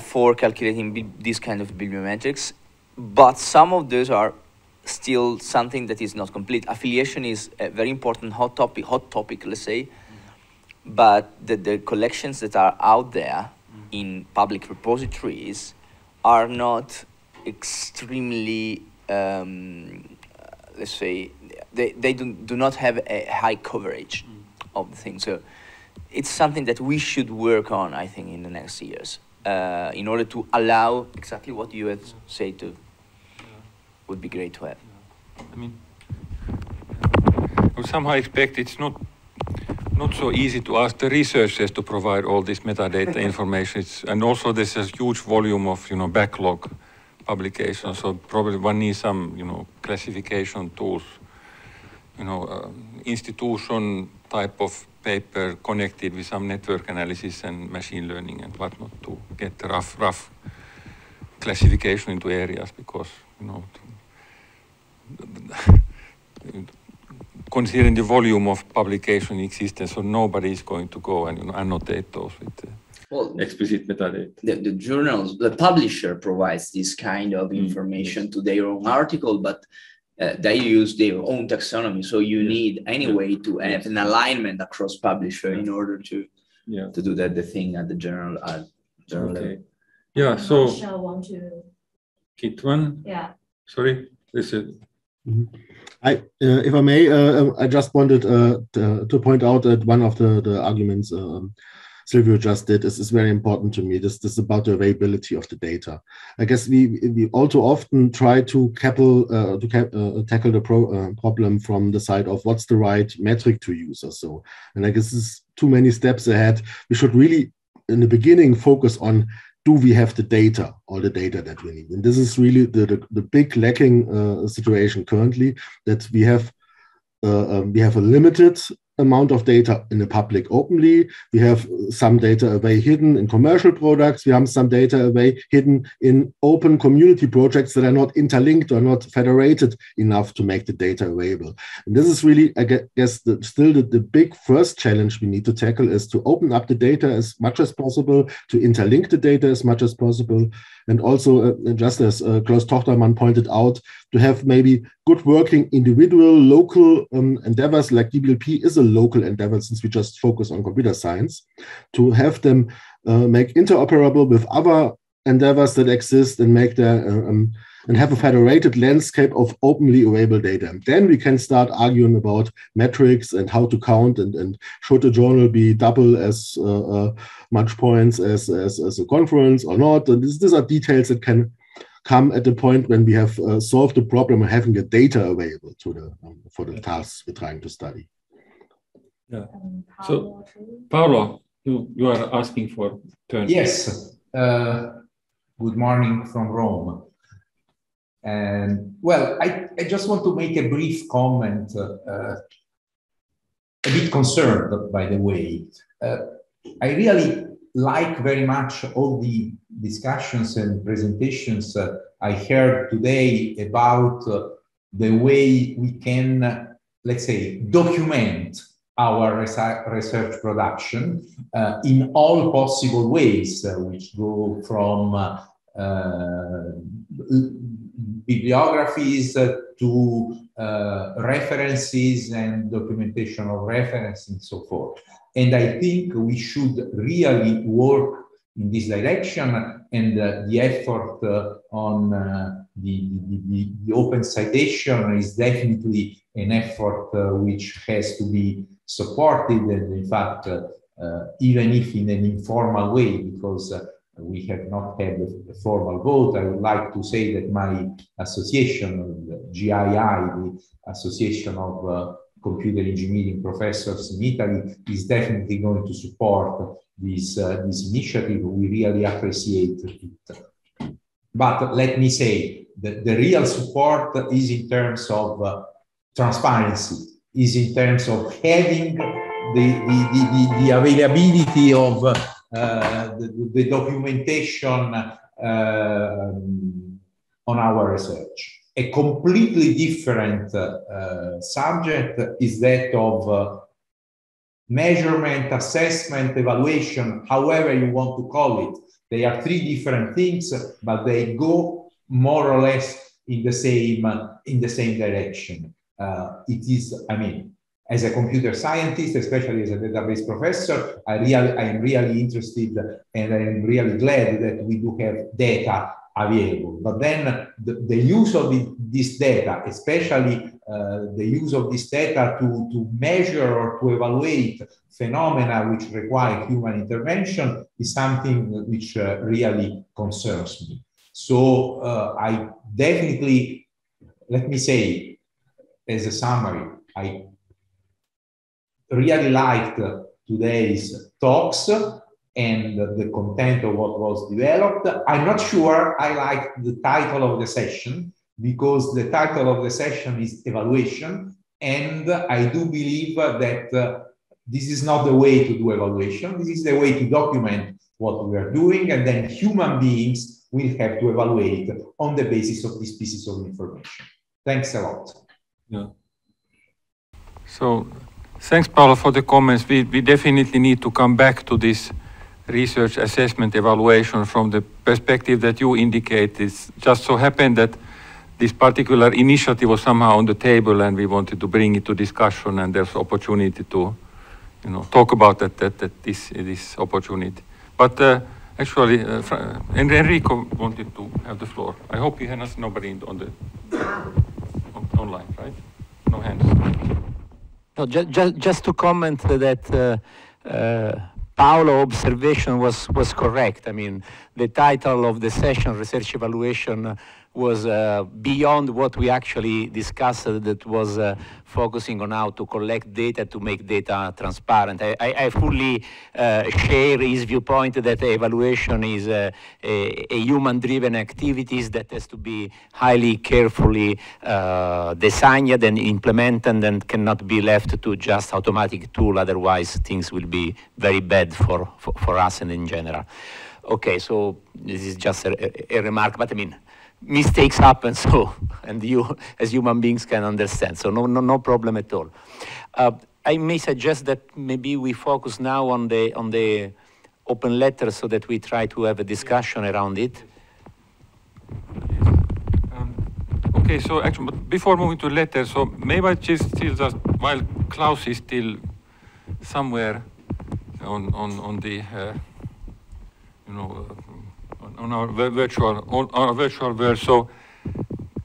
for calculating this kind of bibliometrics, but some of those are still something that is not complete. Affiliation is a very important hot topic, let's say, but the collections that are out there in public repositories are not extremely, let's say, they do not have a high coverage of the thing. So it's something that we should work on, I think, in the next years, in order to allow exactly what you have said to. Would be great to have.
I mean, I would somehow expect it's not so easy to ask the researchers to provide all this metadata information. And also there's a huge volume of, backlog publications. So probably one needs some, classification tools, institution type of paper connected with some network analysis and machine learning and whatnot to get the rough classification into areas, because, considering the volume of publication in existence, so nobody is going to go and annotate those with explicit metadata.
The journals, the publisher provides this kind of information to their own article, but they use their own taxonomy. So you need anyway to have an alignment across publisher in order to do that the thing at the general level.
Yeah. So
Michelle want to
Kit one.
Yeah.
Sorry. This is.
If I may, I just wanted to point out that one of the arguments Silvio just did is very important to me. This is about the availability of the data. I guess we all too often try to tackle the problem from the side of what's the right metric to use or so. And I guess this is too many steps ahead. We should really, in the beginning, focus on, do we have the data, all the data that we need? And this is really the big lacking situation currently, that we have a limited amount of data in the public openly. We have some data away hidden in commercial products. We have some data away hidden in open community projects that are not interlinked or not federated enough to make the data available. And this is really, I guess, still the big first challenge we need to tackle, is to open up the data as much as possible, to interlink the data as much as possible, and also, just as Klaus Tochtermann pointed out, to have maybe good working individual local endeavors, like DBLP is a local endeavor since we just focus on computer science, to have them make interoperable with other endeavors that exist and make their and have a federated landscape of openly available data. And then we can start arguing about metrics and how to count, and should a journal be double as much points as a conference or not. And these are details that can come at the point when we have solved the problem of having the data available to for the tasks we're trying to study.
Yeah. So, Paolo, you are asking for turn.
Yes. Good morning from Rome. And well, I just want to make a brief comment, a bit concerned, by the way. I really like very much all the discussions and presentations I heard today about the way we can, let's say, document our research production in all possible ways, which go from bibliographies to references and documentation of reference and so forth. And I think we should really work in this direction, and the effort on the open citation is definitely an effort which has to be supported, and in fact, even if in an informal way, because we have not had a formal vote, I would like to say that my association, the GII, the Association of Computer Engineering Professors in Italy, is definitely going to support this initiative. We really appreciate it. But let me say that the real support is in terms of transparency, is in terms of having the availability of the documentation on our research. A completely different subject is that of measurement, assessment, evaluation, however you want to call it. They are three different things, but they go more or less in the same direction. It is, I mean, as a computer scientist, especially as a database professor, I am really interested, and I am really glad that we do have data available. But then the use of this data, especially the use of this data to measure or to evaluate phenomena which require human intervention, is something which really concerns me. So I definitely, let me say, as a summary, I really liked today's talks and the content of what was developed. I'm not sure I like the title of the session, because the title of the session is evaluation, and I do believe that this is not the way to do evaluation. This is the way to document what we are doing, and then human beings will have to evaluate on the basis of these pieces of information. Thanks a lot.
Yeah. So, thanks, Paolo, for the comments. We definitely need to come back to this research assessment evaluation from the perspective that you indicate. It's just so happened that this particular initiative was somehow on the table, and we wanted to bring it to discussion, and there's opportunity to, talk about this opportunity. But actually, Enrico wanted to have the floor. I hope he has nobody on the online, right? No hands.
No, just to comment that Paolo's observation was correct. I mean, the title of the session, Research Evaluation, was beyond what we actually discussed, that was focusing on how to collect data to make data transparent. I fully share his viewpoint that evaluation is a human-driven activities that has to be highly carefully designed and implemented and cannot be left to just automatic tool, otherwise things will be very bad for us and in general. Okay, so this is just a remark, but I mean, mistakes happen, so, and you as human beings can understand, so no problem at all. I may suggest that maybe we focus now on the open letter so that we try to have a discussion around it.
Okay, so actually, before moving to letter, so maybe I just while Klaus is still somewhere on the on our virtual world. So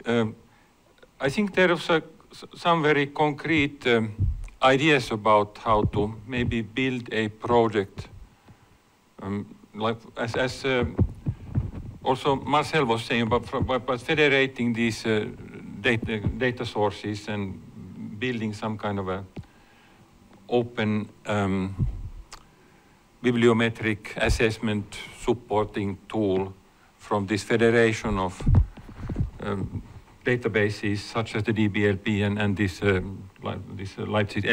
I think there is some very concrete ideas about how to maybe build a project, like as also Marcel was saying about federating these data sources and building some kind of a open bibliometric assessment supporting tool from this federation of databases such as the DBLP and this Leipzig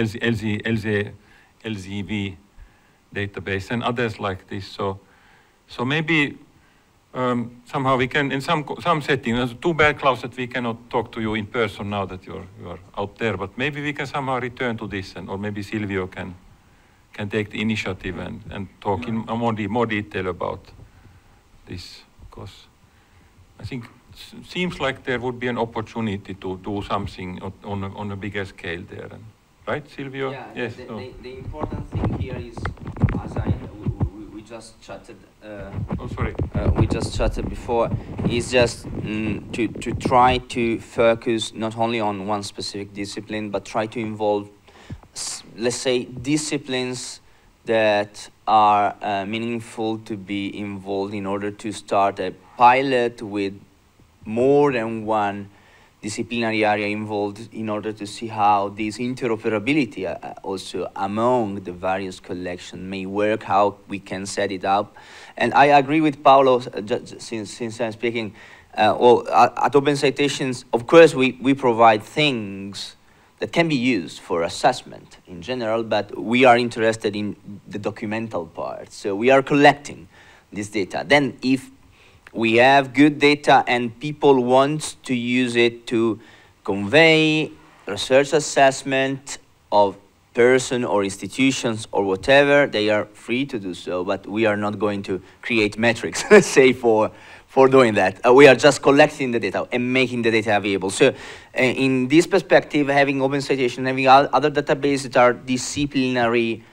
LZV database and others like this. So maybe somehow we can, in some settings, too bad, Klaus, that we cannot talk to you in person now that you are out there, but maybe we can somehow return to this, or maybe Silvio can take the initiative and talk in more detail about this, because I think it seems like there would be an opportunity to do something on a bigger scale there, right, Silvio?
Yeah,
yes.
The important thing here is, as we just chatted. We just chatted before. Is just to try to focus not only on one specific discipline, but try to involve, let's say, disciplines that are meaningful to be involved in order to start a pilot with more than one disciplinary area involved, in order to see how this interoperability also among the various collections may work, how we can set it up. And I agree with Paolo, since I'm speaking, well, at Open Citations, of course, we provide things that can be used for assessment in general, but we are interested in the documental part. So we are collecting this data. Then if we have good data and people want to use it to convey research assessment of person or institutions or whatever, they are free to do so, but we are not going to create metrics, let's say, for doing that. We are just collecting the data and making the data available. So in this perspective, having Open Citation, having other databases that are disciplinary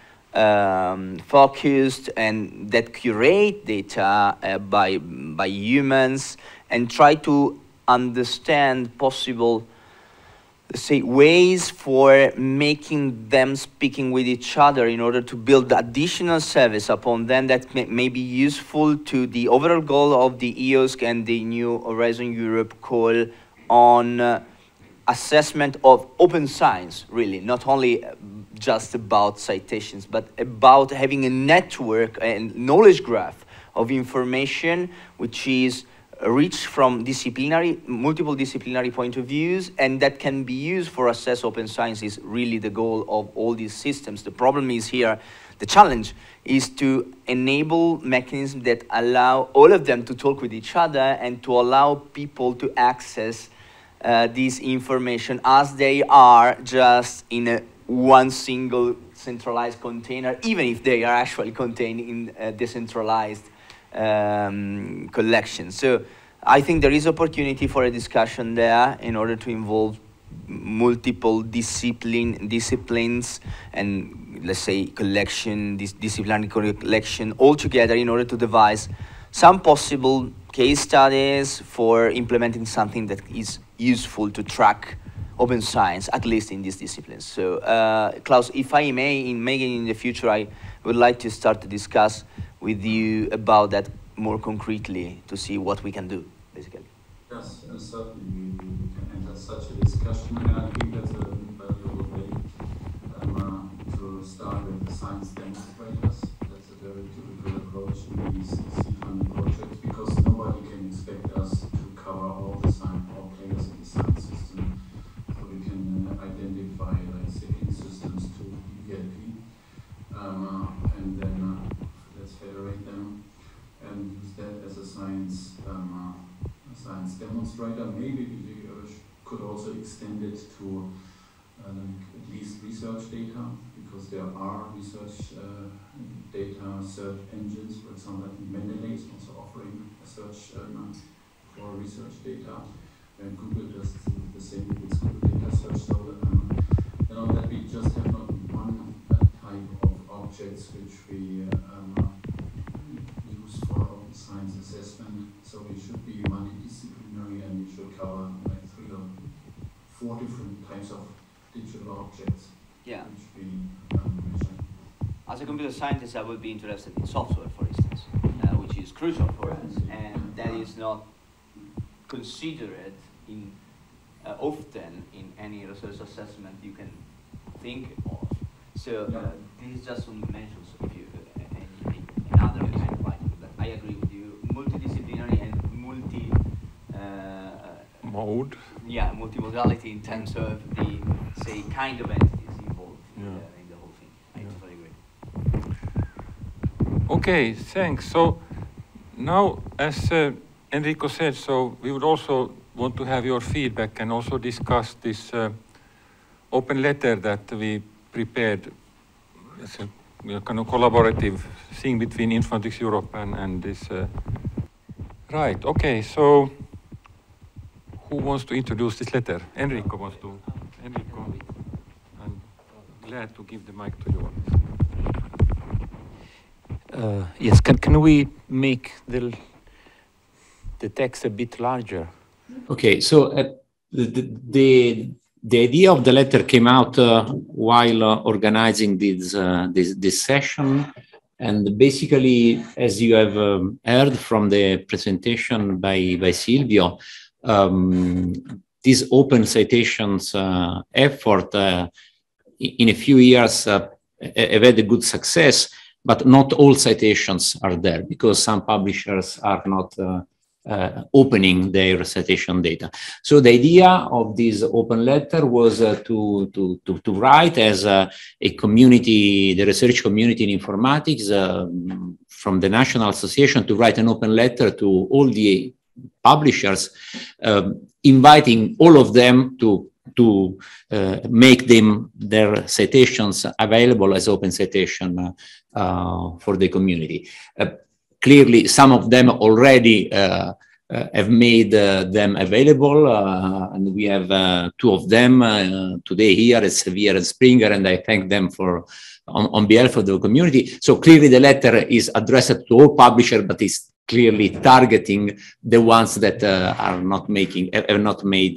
focused and that curate data by humans and try to understand possible, let's say, ways for making them speaking with each other in order to build additional service upon them that may be useful to the overall goal of the EOSC and the New Horizon Europe call on assessment of open science, really, not only just about citations, but about having a network and knowledge graph of information which is rich from multiple disciplinary point of views, and that can be used for assess open science is really the goal of all these systems. The problem is here, the challenge is to enable mechanisms that allow all of them to talk with each other and to allow people to access this information as they are, just in one single centralized container, even if they are actually contained in a decentralized collection. So I think there is opportunity for a discussion there in order to involve multiple disciplines and, let's say, disciplinary collection all together in order to devise some possible case studies for implementing something that is useful to track open science, at least in these disciplines. So, Klaus, if I may, in the future, I would like to start to discuss with you about that more concretely to see what we can do, basically.
Yes, certainly we can enter such a discussion, and I think that's a valuable way to start with the science demonstrators. That's a very typical approach in these seed-funded projects, because nobody can expect us to cover all players in the science system. So we can identify, like, say, systems to VIP, and then let's federate them and use that as a science demonstrator. Maybe we could also extend it to at least research data, because there are research data search engines. For example, I think Mendeley is also offering a search for research data, and Google does the same with its Google data search. So that we just have not one type of objects which we use for open science assessment. So we should be multidisciplinary, and we should cover like 3 or 4 different types of digital objects.
Yeah.
Which we measure.
As a computer scientist, I would be interested in software, for instance, which is crucial for us, and that is not considered in often in any research assessment you can think of. So this is just some mentions of you in other kind of items, but I agree with you. Multidisciplinary and
mode.
Yeah, multimodality in terms of the, say, kind of entities involved in the whole thing. I totally agree.
Okay, thanks. So now, as Enrico said, so we would also want to have your feedback and also discuss this open letter that we prepared as a kind of collaborative thing between Informatics Europe and this. Right, okay, so who wants to introduce this letter? Enrico wants to. Enrico, I'm glad to give the mic to you.
Yes, can we make the text a bit larger?
Okay, so the idea of the letter came out while organizing this session, and basically, as you have heard from the presentation by Silvio, this open citations effort in a few years have had a good success, but not all citations are there because some publishers are not opening their citation data. So the idea of this open letter was to write as a community, the research community in informatics, from the National Association, to write an open letter to all the publishers, inviting all of them to make their citations available as open citation for the community. Clearly, some of them already have made them available, and we have 2 of them today here, Elsevier and Springer, and I thank them for on behalf of the community. So clearly, the letter is addressed to all publishers, but is clearly targeting the ones that have not made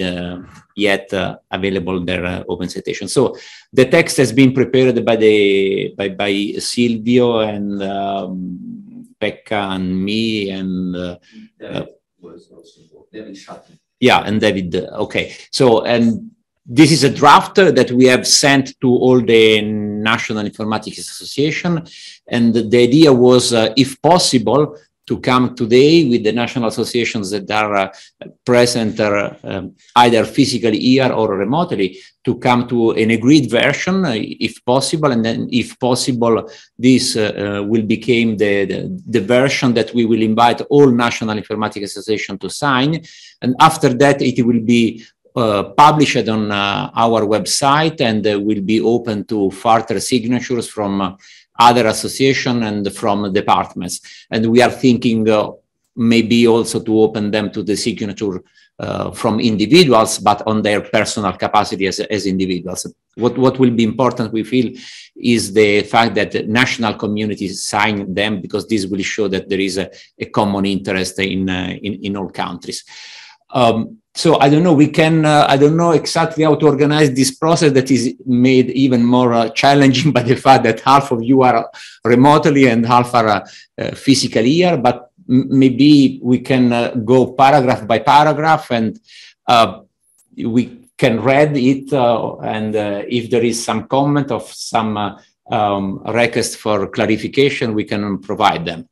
yet available their open citation. So the text has been prepared by Silvio and Pekka and me and David Shatton. Yeah, and David. Okay, so and this is a draft that we have sent to all the National Informatics Association, and the idea was, if possible, to come today with the national associations that are present either physically here or remotely, to come to an agreed version, if possible, and then, if possible, this will become the version that we will invite all national informatics associations to sign, and after that it will be published on our website and will be open to further signatures from other associations and from departments. And we are thinking maybe also to open them to the signature from individuals, but on their personal capacity as individuals. What will be important, we feel, is the fact that the national communities sign them, because this will show that there is a common interest in all countries. So I don't know, we can, I don't know exactly how to organize this process that is made even more challenging by the fact that half of you are remotely and half are physically here, but maybe we can go paragraph by paragraph, and we can read it, and if there is some comment of some request for clarification, we can provide them.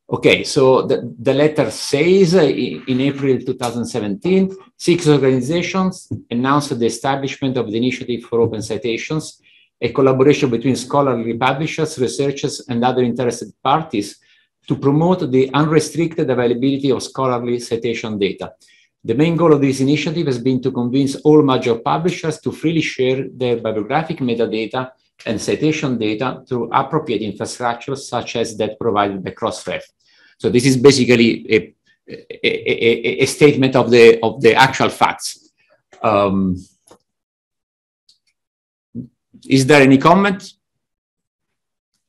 Okay, so the letter says in April 2017, 6 organizations announced the establishment of the Initiative for Open Citations, a collaboration between scholarly publishers, researchers, and other interested parties to promote the unrestricted availability of scholarly citation data. The main goal of this initiative has been to convince all major publishers to freely share their bibliographic metadata and citation data through appropriate infrastructures such as that provided by Crossref. So this is basically a statement of the actual facts. Is there any comment?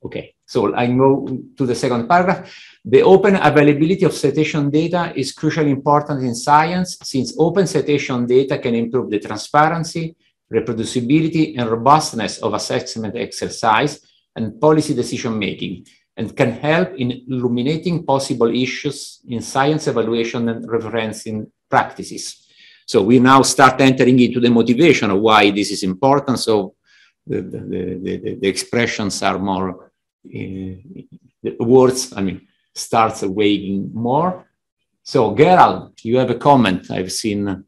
Okay, so I go to the second paragraph. The open availability of citation data is crucially important in science, since open citation data can improve the transparency, reproducibility, and robustness of assessment exercise and policy decision-making, and can help in illuminating possible issues in science evaluation and referencing practices. So we now start entering into the motivation of why this is important. So the expressions are more, the words, I mean, starts weighing more. So Gerald, you have a comment I've seen.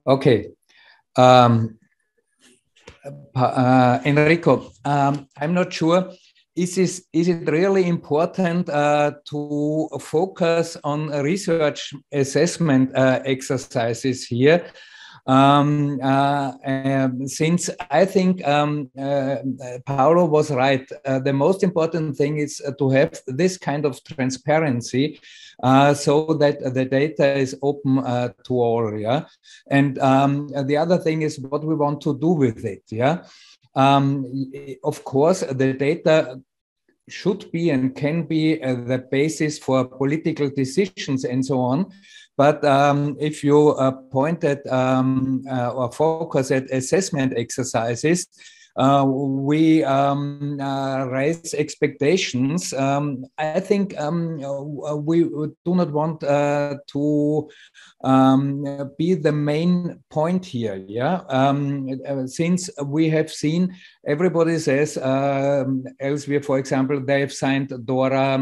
Okay. Enrico, I'm not sure. Is it really important to focus on research assessment exercises here? Since I think Paolo was right, the most important thing is to have this kind of transparency so that the data is open to all, yeah? And the other thing is what we want to do with it, yeah? Of course, the data should be and can be the basis for political decisions and so on. But if you point at or focus at assessment exercises, we raise expectations. I think we do not want to be the main point here. Yeah, since we have seen, everybody says Elsevier, for example, they have signed DORA,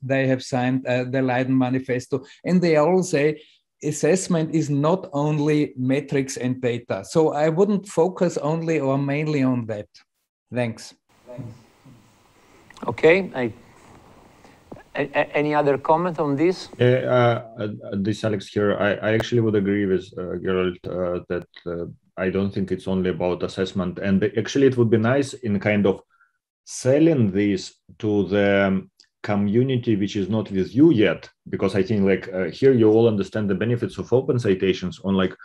they have signed the Leiden Manifesto, and they all say assessment is not only metrics and data. So I wouldn't focus only or mainly on that. Thanks.
Okay. Any other comment on this?
This Alex here. I actually would agree with Gerald that I don't think it's only about assessment. And actually it would be nice in kind of selling this to the community which is not with you yet, because I think like here you all understand the benefits of open citations on like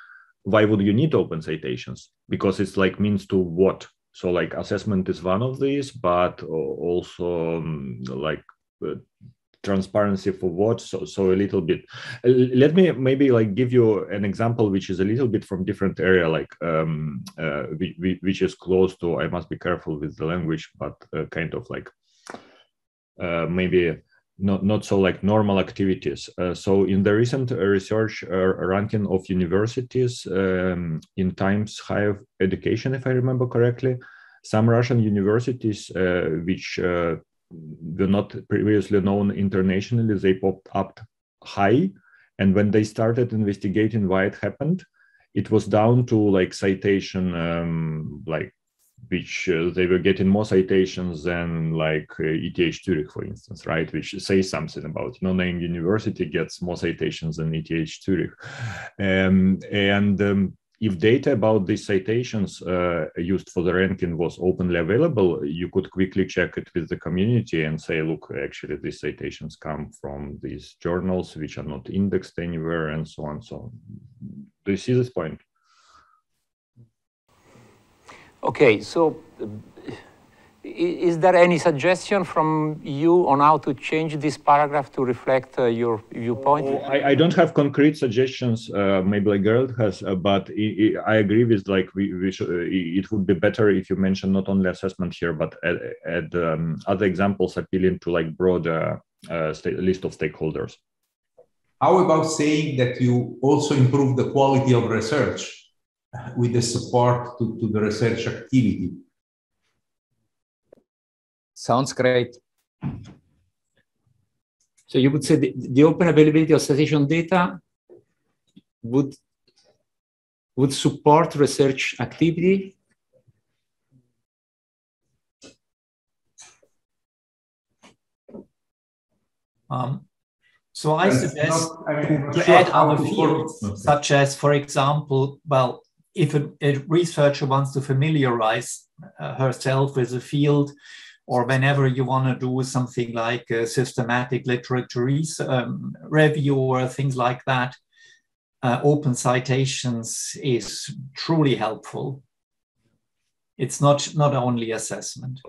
why would you need open citations, because it's like means to what. So like assessment is one of these, but also like transparency for what. So a little bit, let me maybe like give you an example which is a little bit from different area, like which is close to, I must be careful with the language, but kind of like maybe not so like normal activities. So in the recent research ranking of universities in Times Higher Education, if I remember correctly, some Russian universities which were not previously known internationally, they popped up high. And when they started investigating why it happened, it was down to like citation, like which they were getting more citations than like ETH Zurich, for instance, right? Which says something about no-name university gets more citations than ETH Zurich. if data about these citations used for the ranking was openly available, you could quickly check it with the community and say, look, actually these citations come from these journals which are not indexed anywhere and so on. So do you see this point?
Okay, so is there any suggestion from you on how to change this paragraph to reflect your viewpoint?
I don't have concrete suggestions. Maybe like Gerald has, but I agree with like we should. It would be better if you mention not only assessment here, but add other examples appealing to like broader list of stakeholders.
How about saying that you also improve the quality of research with the support to the research activity?
Sounds great.
So you would say the open availability of citation data would support research activity?
So I suggest to add other fields, such as, for example, well, if a researcher wants to familiarize herself with a field, or whenever you want to do something like a systematic literature review or things like that, open citations is truly helpful. It's not only assessment.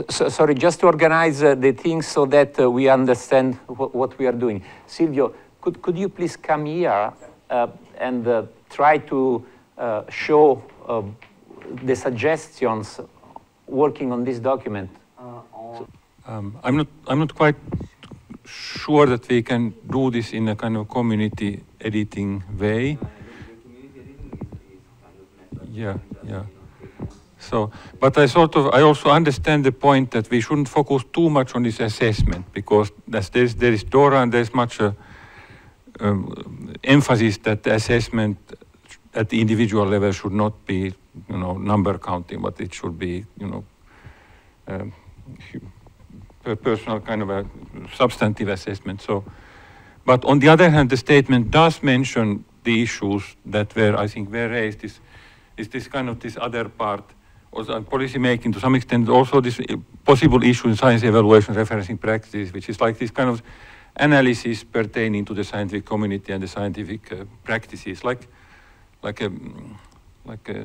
Sorry, just to organize the things so that we understand what we are doing. Silvio, could you please come here and try to show the suggestions working on this document?
I'm not quite sure that we can do this in a kind of community editing way. Yeah. So, but I also understand the point that we shouldn't focus too much on this assessment, because there is DORA and there's much emphasis that the assessment at the individual level should not be, number counting, but it should be, a personal kind of a substantive assessment. So, but on the other hand, the statement does mention the issues that I think were raised. Is this kind of this other part, also policy making to some extent, also this possible issue in science evaluation referencing practices, which is like this kind of analysis pertaining to the scientific community and the scientific practices, like a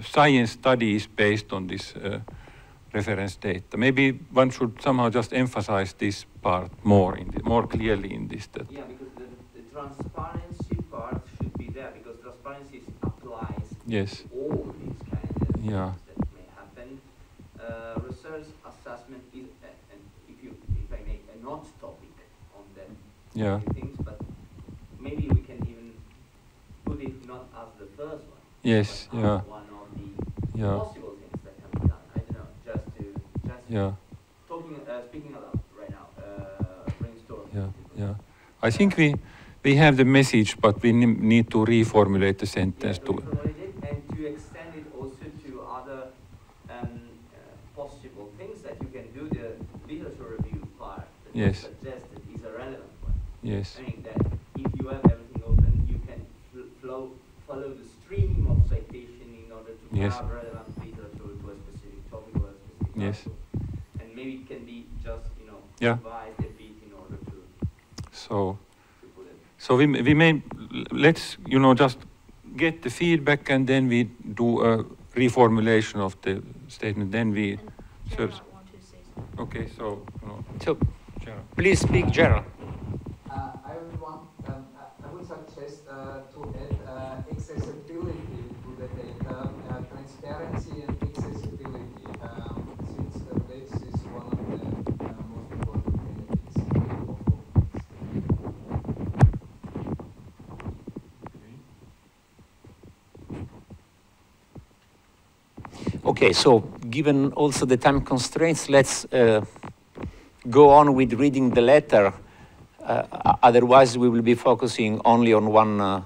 science study is based on this reference data. Maybe one should somehow just emphasize this part more clearly in this.
Yeah, because the transparency part should be there, because transparency applies to all these kind of things that may happen. Research assessment is, if I make a not topic on them things, but maybe we can even put it not as the first one.
Yes,
one of the possible things that can be done. I don't know, speaking aloud right now, brainstorming.
I think we have the message, but we need to reformulate the sentence to
and to extend it also to other possible things that you can do. The literature review part that you suggested is a relevant one.
Yes.
I mean that if you have everything open, you can follow the stream of citation in order to have relevant literature to a specific topic or a specific article. And maybe it can be just, revised a bit in order to put it.
So we may, let's, just get the feedback and then we do a reformulation of the statement. Then we search. Okay, so Gerald.
Please speak, Gerald.
I would suggest to add accessibility to the data, transparency and accessibility, since this is one of the most important benefits of
Okay, so given also the time constraints, let's go on with reading the letter. Otherwise, we will be focusing only on one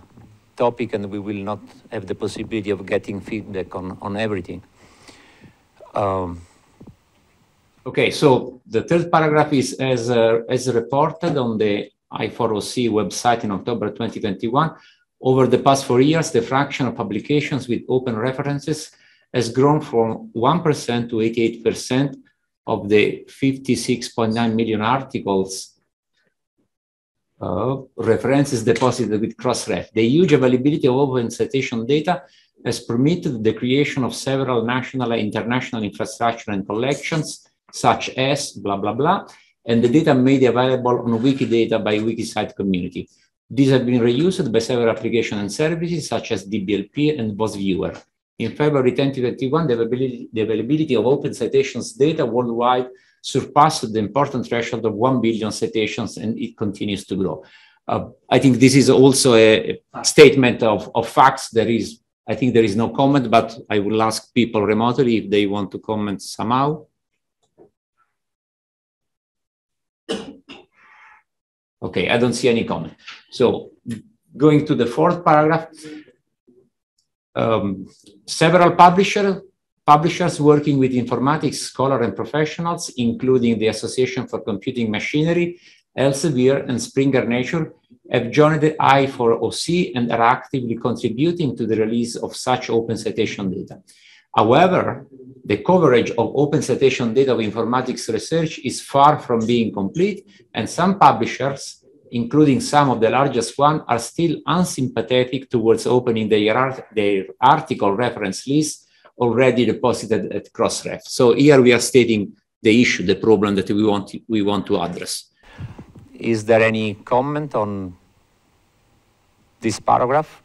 topic and we will not have the possibility of getting feedback on everything.
Okay, so the third paragraph is as reported on the I4OC website in October 2021. Over the past 4 years, the fraction of publications with open references has grown from 1% to 88% of the 56.9 million articles references deposited with Crossref. The huge availability of open citation data has permitted the creation of several national and international infrastructure and collections, such as blah, blah, blah, and the data made available on Wikidata by Wikisite community. These have been reused by several applications and services, such as DBLP and BossViewer. In February 2021, the availability of open citations data worldwide surpassed the important threshold of 1 billion citations, and it continues to grow. I think this is also a statement of facts. I think there is no comment, but I will ask people remotely if they want to comment somehow. Okay, I don't see any comment. So going to the fourth paragraph, several publishers working with informatics scholars and professionals, including the Association for Computing Machinery, Elsevier, and Springer Nature, have joined the I4OC and are actively contributing to the release of such open citation data. However, the coverage of open citation data of informatics research is far from being complete, and some publishers, including some of the largest ones, are still unsympathetic towards opening their article reference list already deposited at Crossref. So here we are stating the issue, the problem that we want to address.
Is there any comment on this paragraph?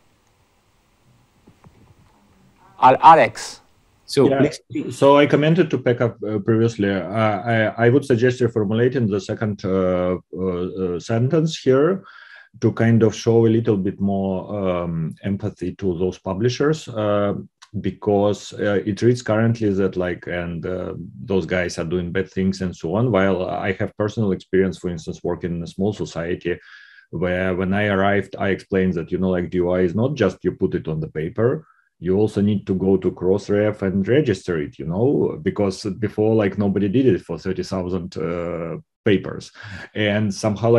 Alex.
So, yeah. So I commented to Pekka previously. I would suggest reformulating the second sentence here to kind of show a little bit more empathy to those publishers, because it reads currently that those guys are doing bad things and so on. While I have personal experience, for instance, working in a small society, where when I arrived, I explained that, DOI is not just you put it on the paper. You also need to go to Crossref and register it, because before, nobody did it for 30,000 papers. And somehow,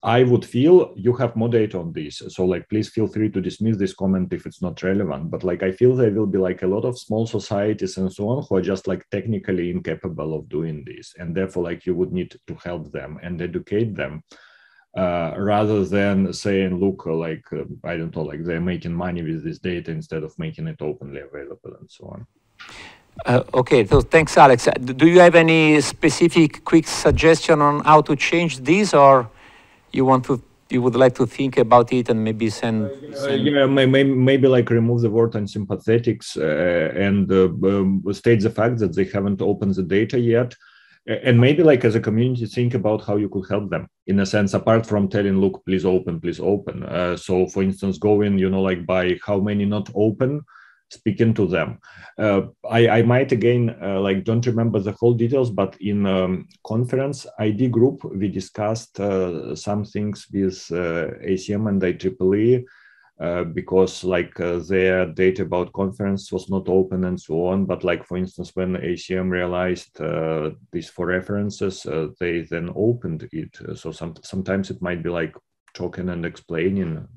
I would feel you have more data on this. So, please feel free to dismiss this comment if it's not relevant. But, I feel there will be, a lot of small societies and so on who are just, technically incapable of doing this. And therefore, you would need to help them and educate them. Rather than saying, look, I don't know, they're making money with this data instead of making it openly available and so on.
Okay, so thanks, Alex. Do you have any specific quick suggestion on how to change this, or you would like to think about it and maybe send?
Yeah, maybe remove the word unsympathetics and state the fact that they haven't opened the data yet. And maybe as a community, think about how you could help them in a sense, apart from telling, look, please open, please open. So for instance, going, by how many not open, speaking to them. I might again, don't remember the whole details, but in conference ID group, we discussed some things with ACM and IEEE, because their data about conference was not open and so on. But for instance, when ACM realized this for references, they then opened it. So sometimes it might be talking and explaining.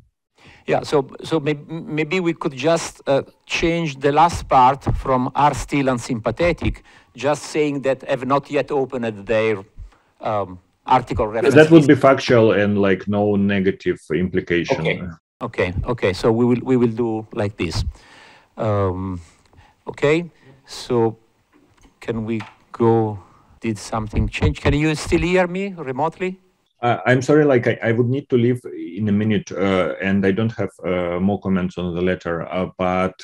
Yeah, so maybe we could just change the last part from are still unsympathetic, just saying that have not yet opened their article reference.
That would be factual and no negative implication.
Okay. So we will do like this. Okay. So can we go? Did something change? Can you still hear me remotely?
I'm sorry. I would need to leave in a minute, and I don't have more comments on the letter. But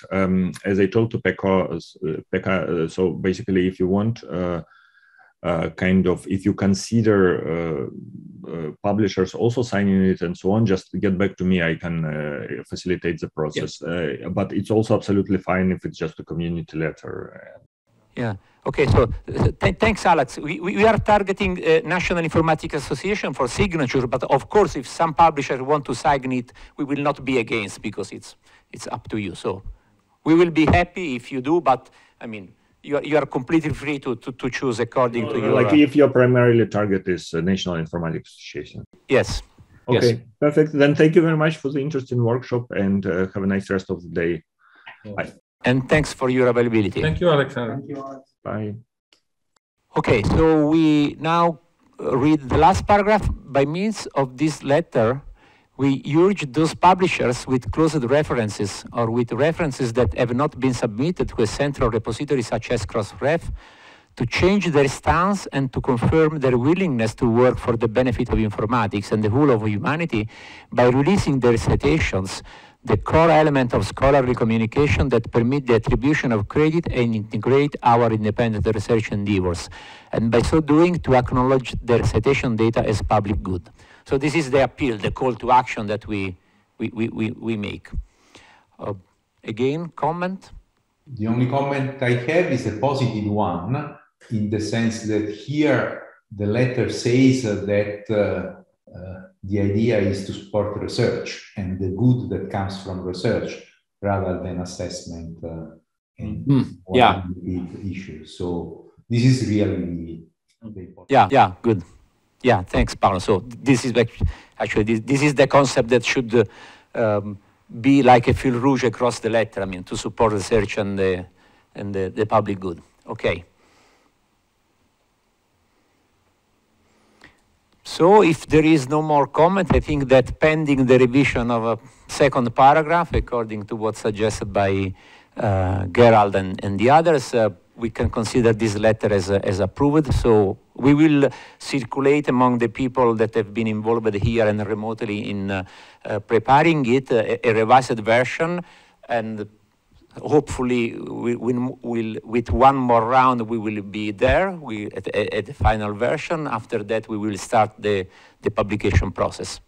as I told to Pekka, so basically, if you want. If you consider publishers also signing it and so on, just get back to me. I can facilitate the process. Yeah. But it's also absolutely fine if it's just a community letter.
Yeah. Okay. So thanks, Alex. We are targeting National Informatics Association for signature, but of course, if some publishers want to sign it, we will not be against because it's up to you. So we will be happy if you do, but I mean. You are completely free to choose according to your...
if your primarily target is National Informatics Association.
Yes.
Okay,
Yes.
perfect. Then thank you very much for the interesting workshop, and have a nice rest of the day. Bye.
And thanks for your availability.
Thank you, Alexander.
Thank you, Alex.
Bye.
Okay, so we now read the last paragraph. By means of this letter, we urge those publishers with closed references or with references that have not been submitted to a central repository such as Crossref to change their stance and to confirm their willingness to work for the benefit of informatics and the whole of humanity by releasing their citations, the core element of scholarly communication that permit the attribution of credit and integrate our independent research endeavors, and by so doing to acknowledge their citation data as public good. So this is the appeal, the call to action that we make. Again, comment?
The only comment I have is a positive one, in the sense that here the letter says that the idea is to support research and the good that comes from research rather than assessment and issues. So this is really the important.
Yeah, good. Yeah, thanks, Paolo. So this is actually this is the concept that should be like a fil rouge across the letter. I mean, to support research and the public good. Okay. So if there is no more comment, I think that pending the revision of a second paragraph, according to what's suggested by Gerald and the others, we can consider this letter as approved. So we will circulate among the people that have been involved here and remotely in preparing it, a revised version, and hopefully with one more round we will be there at the final version. After that we will start the publication process.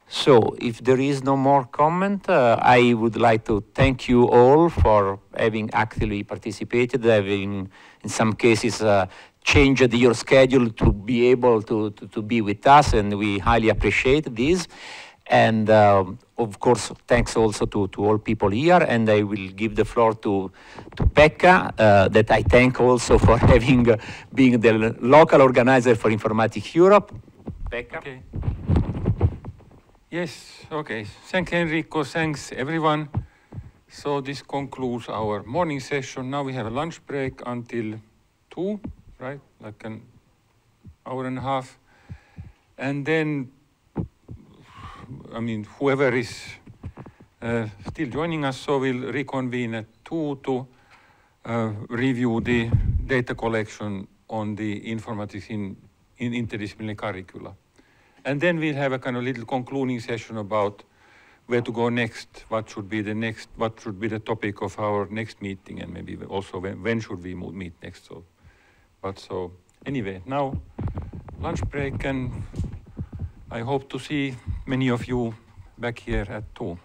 So if there is no more comment, I would like to thank you all for having actively participated, having in some cases changed your schedule to be able to be with us, and we highly appreciate this. And of course, thanks also to all people here, and I will give the floor to Pekka, that I thank also for having being the local organizer for Informatics Europe. Pekka.
Okay. Yes, okay. Thanks, Enrico. Thanks, everyone. So this concludes our morning session. Now we have a lunch break until 2, right? Like an hour and a half. And then, I mean, whoever is still joining us, so we'll reconvene at 2 to review the data collection on the informatics in interdisciplinary curricula. And then we'll have a kind of little concluding session about where to go next, what should be the topic of our next meeting, and maybe also when should we meet next. So anyway, now lunch break, and I hope to see many of you back here at 2.